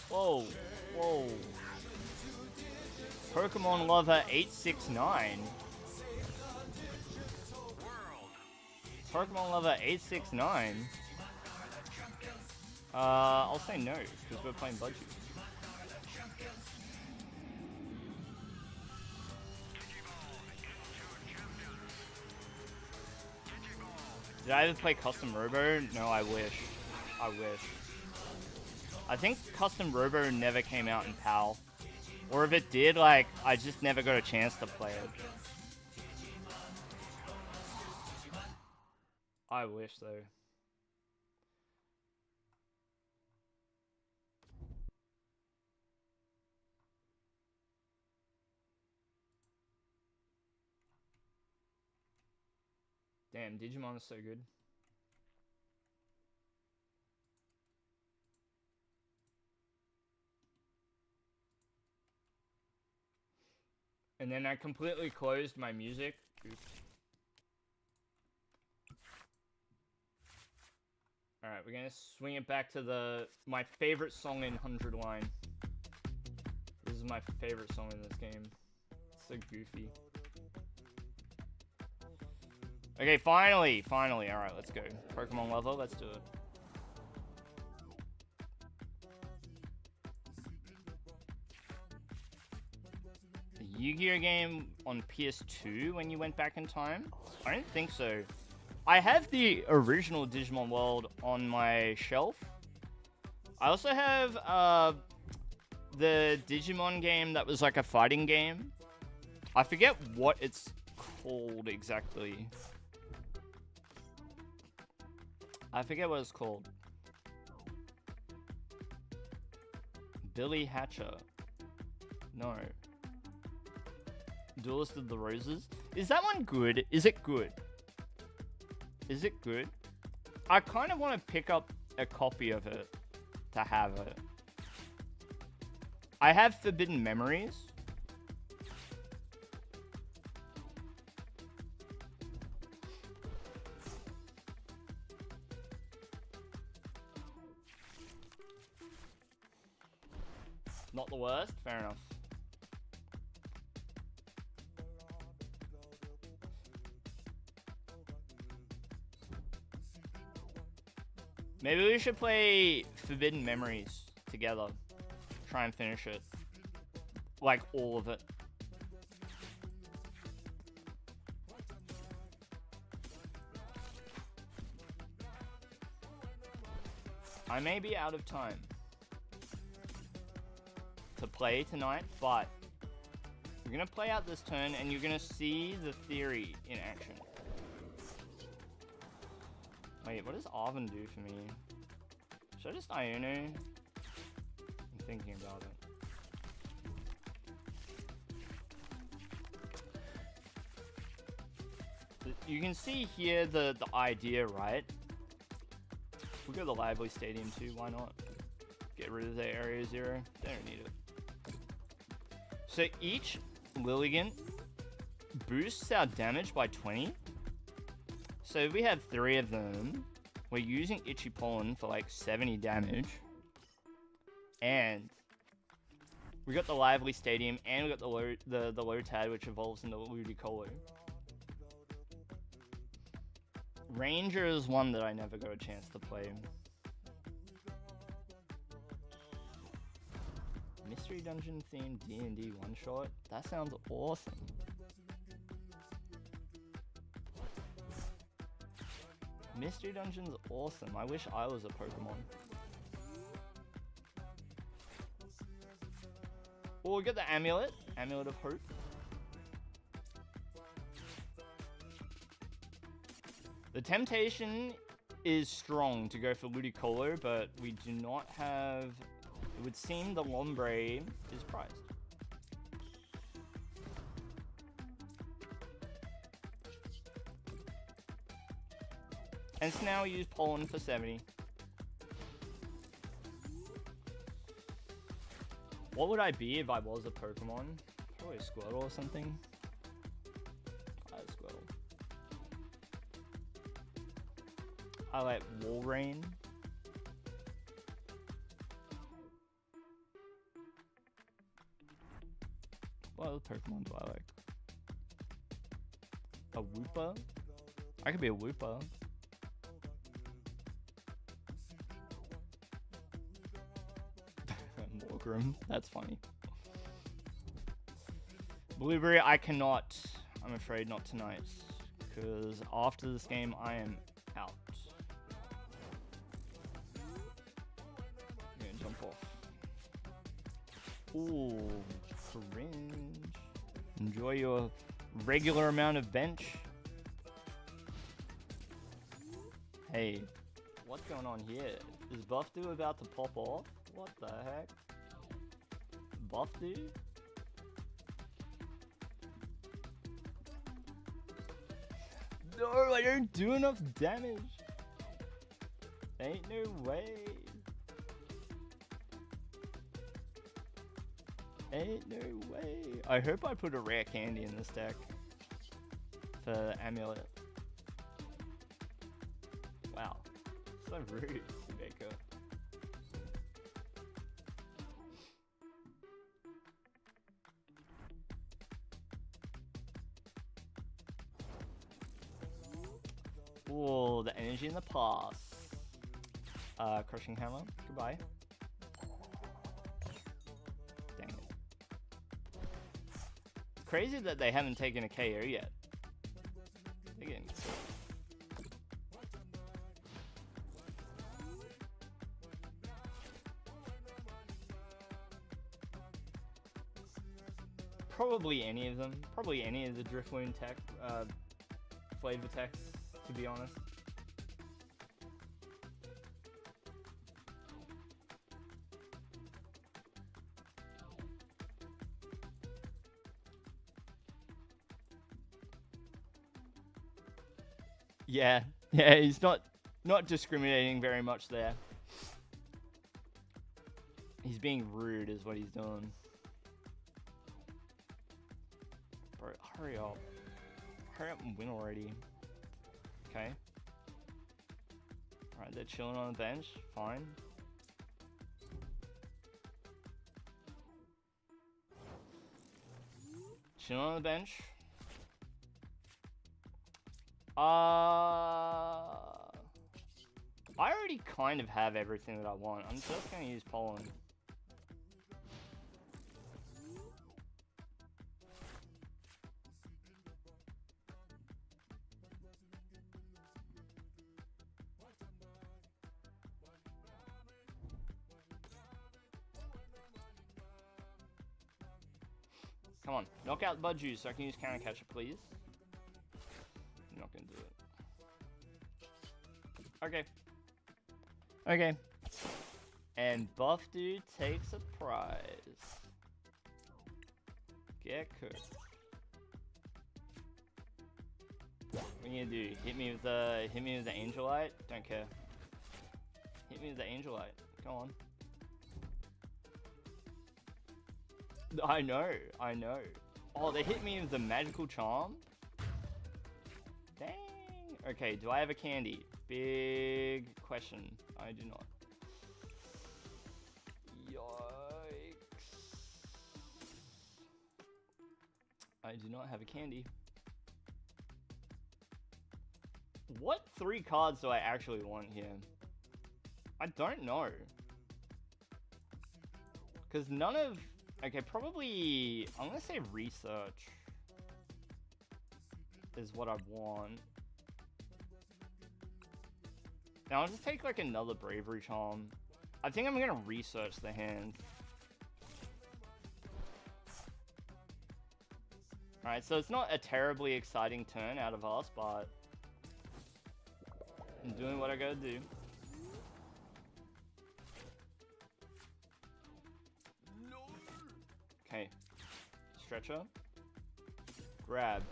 Whoa, whoa. Pokemon Lover 869. Pokemon Lover 869. I'll say no, because we're playing Budgie. Did I ever play Custom Robo? No, I wish. I wish. I think Custom Robo never came out in PAL. Or if it did, like, I just never got a chance to play it. I wish, though. Damn, Digimon is so good. And then I completely closed my music goofed. Alright, we're gonna swing it back to my favorite song in 100 Line. This is my favorite song in this game. It's so goofy. Okay, finally. Alright, let's go. Pokemon Lover, let's do it. The Yu-Gi-Oh game on PS2 when you went back in time? I don't think so. I have the original Digimon World on my shelf. I also have the Digimon game that was like a fighting game. I forget what it's called exactly. I forget what it's called. Billy Hatcher. No. Duelist of the Roses. Is that one good? Is it good? Is it good? I kind of want to pick up a copy of it to have it. I have Forbidden Memories. Not the worst? Fair enough. Maybe we should play Forbidden Memories together. Try and finish it. Like, all of it. I may be out of time to play tonight, but we're gonna play out this turn and you're gonna see the theory in action. Wait, what does Arvin do for me? Should I just Iono? I'm thinking about it. You can see here the idea, right? We'll go to the Lively Stadium too, why not? Get rid of the Area 0. They don't need it. So each Lilligant boosts our damage by 20. So if we have 3 of them, we're using Itchy Pollen for like 70 damage. And we got the Lively Stadium, and we got the Lotad, which evolves into Ludicolo. Ranger is one that I never got a chance to play. Mystery Dungeon themed D&D one-shot? That sounds awesome. Mystery Dungeon's awesome. I wish I was a Pokemon. Oh, we got the Amulet. Amulet of Hope. The temptation is strong to go for Ludicolo, but we do not have... It would seem the Lombre is prized. And so now we use Pollen for 70. What would I be if I was a Pokemon? Probably a Squirtle or something. I have Squirtle. I like Walrein. What other Pokemon do I like? A Wooper? I could be a Wooper. Morgrim, that's funny. Blueberry, I cannot. I'm afraid not tonight. Because after this game, I am out. I'm gonna jump off. Ooh, cringe. Enjoy your regular amount of bench. Hey, what's going on here? Is Buffdo about to pop off? What the heck? Buffdo? No, I don't do enough damage. Ain't no way. Ain't no way. I hope I put a rare candy in this deck. for Amulet. Wow. So rude, Baker. Whoa, the energy in the pass. Crushing hammer. Goodbye. Dang it. Crazy that they haven't taken a KO yet. They're getting sick. Probably any of them. Probably any of the Driftwound tech, flavor techs, to be honest. Yeah, he's not discriminating very much there. He's being rude is what he's doing. Bro, hurry up. Hurry up and win already. Okay. Alright, they're chilling on the bench. Fine. Chilling on the bench. I already kind of have everything that I want. I'm just gonna use Pollen. Come on, knock out Budju so I can use Counter Catcher, please. I'm not gonna do it. Okay. Okay. And Buff Dude takes a prize. Get cooked. What are you gonna do? Hit me with the Angelite? Don't care. Hit me with the Angelite. Go on. I know. Oh, they hit me with the magical charm? Dang. Okay, do I have a candy? Big question. I do not. Yikes. I do not have a candy. What 3 cards do I actually want here? I don't know. Because none of... Okay, probably... I'm going to say research is what I want. Now I'll just take like another bravery charm. I think I'm gonna research the hand. Alright, so it's not a terribly exciting turn out of us, but I'm doing what I gotta do. No. Okay. Stretcher. Grab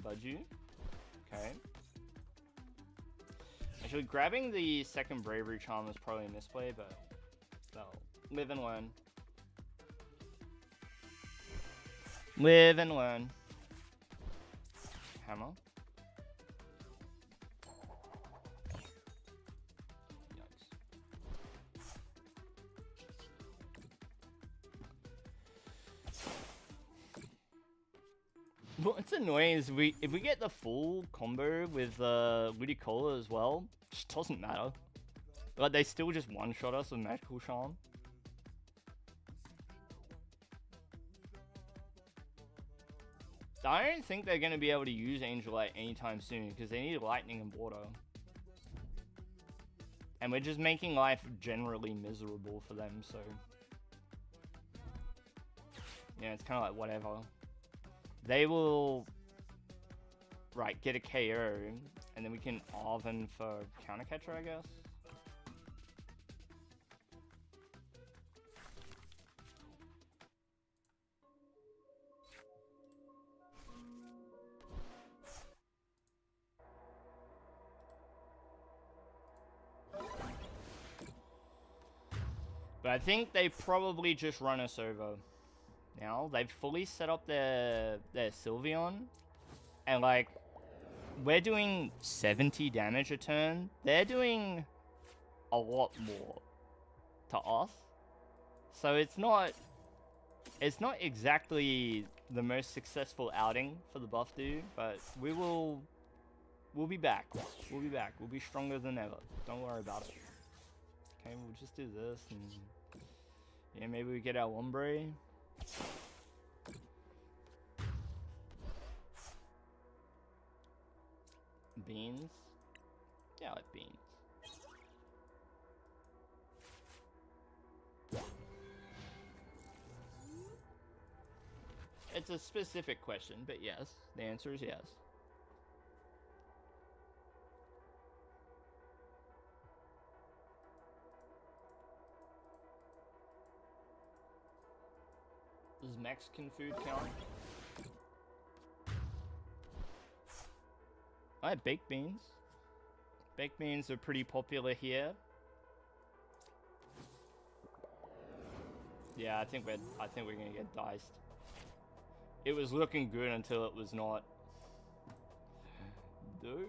Budju. Okay. Actually, grabbing the second bravery charm was probably a misplay, but well, live and learn. Live and learn. Hammer. Yikes. What's annoying is if we get the full combo with Ludicolo as well, it just doesn't matter. Like they still just one-shot us with Magical Charm. I don't think they're going to be able to use Angelite anytime soon because they need lightning and water. And we're just making life generally miserable for them, so... Yeah, it's kind of like whatever. They will... Right, get a KO, and then we can Arven for counter catcher, I guess. But I think they probably just run us over. Now they've fully set up their Sylveon, and like we're doing 70 damage a turn. They're doing a lot more to us. So it's not exactly the most successful outing for the buff dude, but we'll be back. We'll be back. We'll be stronger than ever. Don't worry about it. Okay, we'll just do this and yeah, maybe we get our ombre. Beans? Yeah, I like beans. It's a specific question, but yes, the answer is yes. Does Mexican food count? I have baked beans. Baked beans are pretty popular here. Yeah, I think we're gonna get diced. It was looking good until it was not. Dude.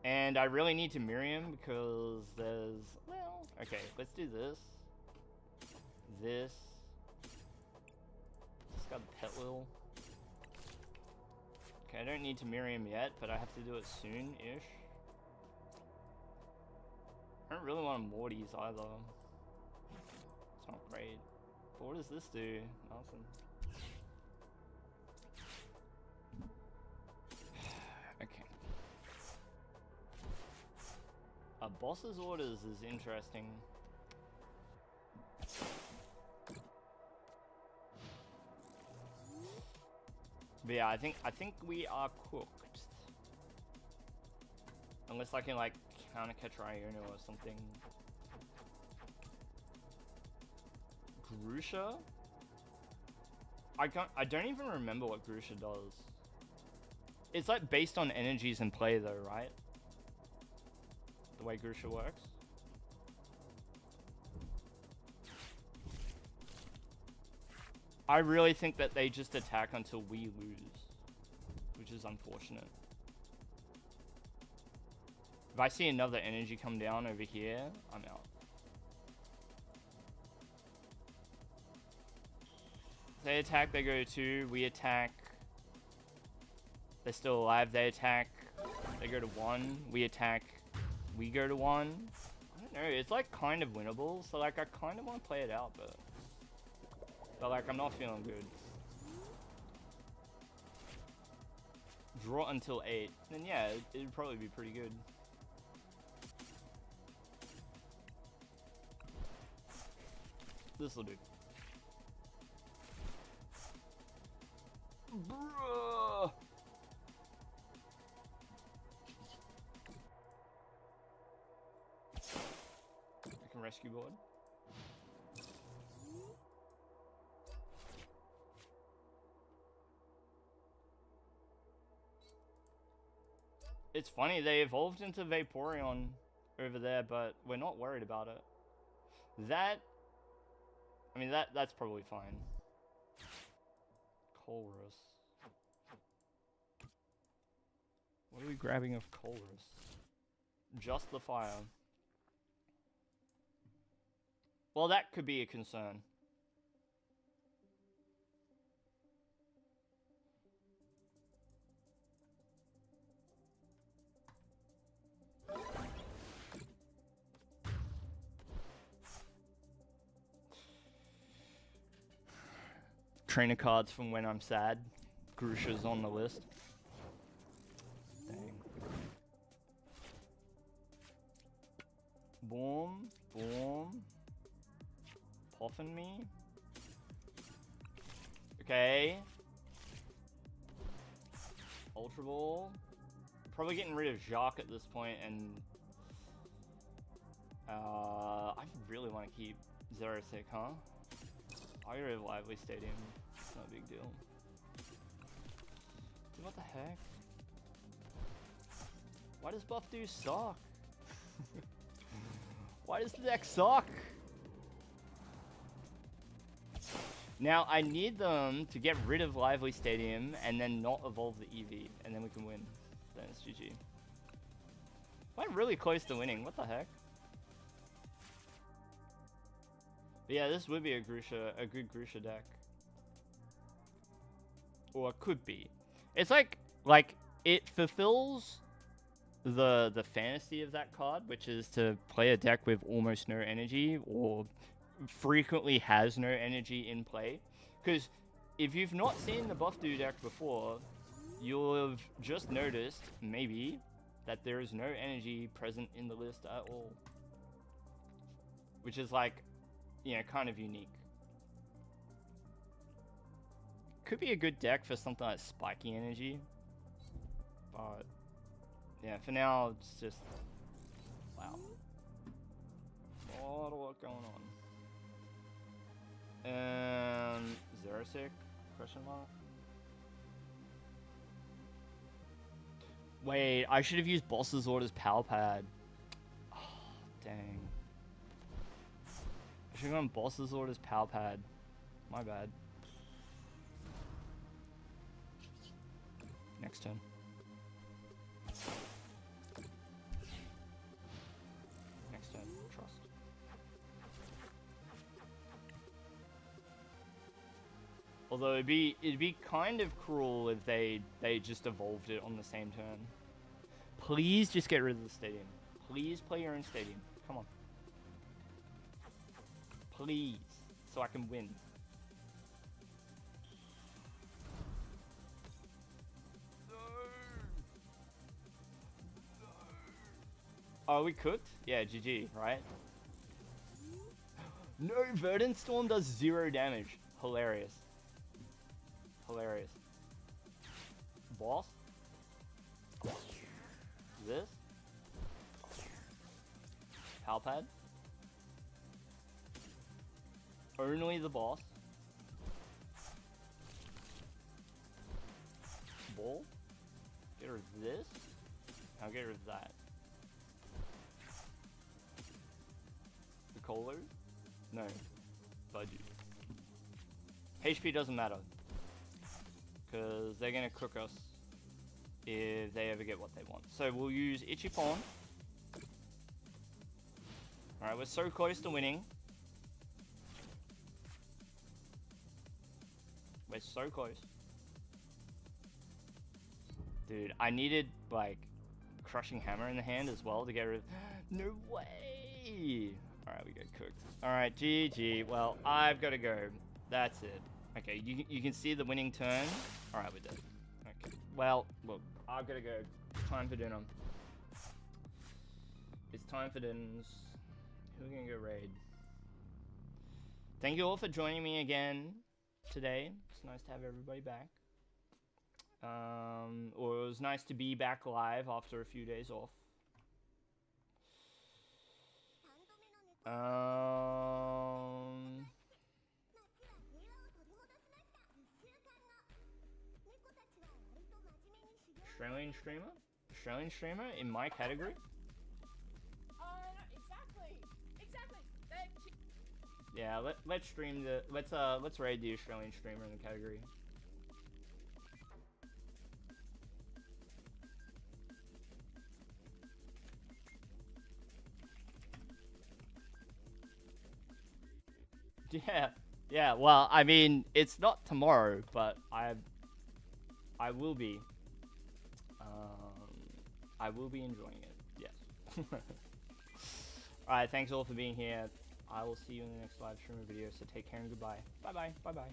And I really need to Miriam because there's, well, okay, let's do this. This. Just got a pet little. Okay, I don't need to Miriam yet, but I have to do it soon-ish. I don't really want a Morty's either. It's not great. But what does this do? Awesome. Okay. A boss's orders is interesting. But yeah, I think we are cooked. Unless I can like counter catch Ryono or something. Grusha? I don't even remember what Grusha does. It's like based on energies in play though, right? The way Grusha works. I really think that they just attack until we lose, which is unfortunate. If I see another energy come down over here, I'm out. They attack, they go to 2, we attack. They're still alive, they attack, they go to 1, we attack, we go to 1. I don't know, it's like kind of winnable, so like I kind of want to play it out, but like I'm not feeling good. Draw until 8, then yeah, it'd probably be pretty good. This'll do. Bruh. I can rescue board. It's funny, they evolved into Vaporeon over there, but we're not worried about it. That, I mean, that's probably fine. Colrus. What are we grabbing of Colrus? Just the fire. Well, that could be a concern. Trainer cards from when I'm sad. Grusha's on the list. Dang. Boom, boom. Puffin me. Okay. Ultra Ball. Probably getting rid of Jacques at this point, and I really want to keep Xerosic, huh? I get rid of Lively Stadium. It's not a big deal. Dude, what the heck? Why does Buff do suck? Why does the deck suck? Now I need them to get rid of Lively Stadium and then not evolve the EV, and then we can win. Then it's GG. I'm really close to winning. What the heck? But yeah, this would be a good Grusha deck. Or it could be. It's like it fulfills the fantasy of that card, which is to play a deck with almost no energy or frequently has no energy in play. Because if you've not seen the Buff Do deck before, you'll have just noticed, maybe, that there is no energy present in the list at all. Which is like, you know, kind of unique. Could be a good deck for something like spiky energy. But, yeah, for now, it's just, wow. A lot of work going on. Zerasic? Question mark? Wait, I should have used Boss's Orders Power Pad. Oh, dang. I should have gone Boss's Orders Power Pad. My bad. Next turn. Next turn. Trust. Although it'd be kind of cruel if they just evolved it on the same turn. Please just get rid of the stadium. Please play your own stadium. Come on. Please. So I can win. No. No. Oh, we cooked? Yeah, GG, right? No, Verdant Storm does 0 damage. Hilarious. Hilarious. Boss? This? Palpad? Only the boss? Bull? Get rid of this? I'll get rid of that. The Kohler? No. Budget. HP doesn't matter. Because they're going to cook us if they ever get what they want. So we'll use Itchy Pawn. Alright, we're so close to winning. We're so close. Dude, I needed, like, Crushing Hammer in the hand as well to get rid of... No way! Alright, we got cooked. Alright, GG. Well, I've got to go. That's it. Okay, you can see the winning turn. Alright, we're dead. Okay. Well, look, I've got to go. Time for dinner. It's time for dinners. Who are going to go raid? Thank you all for joining me again today. It's nice to have everybody back. Or it was nice to be back live after a few days off. Australian streamer? Australian streamer in my category? Exactly. Yeah, let's stream the let's raid the Australian streamer in the category. Yeah. Well, I mean, it's not tomorrow, but I will be. I will be enjoying it. Yes. All right. Thanks all for being here. I will see you in the next live stream video. So take care and goodbye. Bye bye. Bye bye.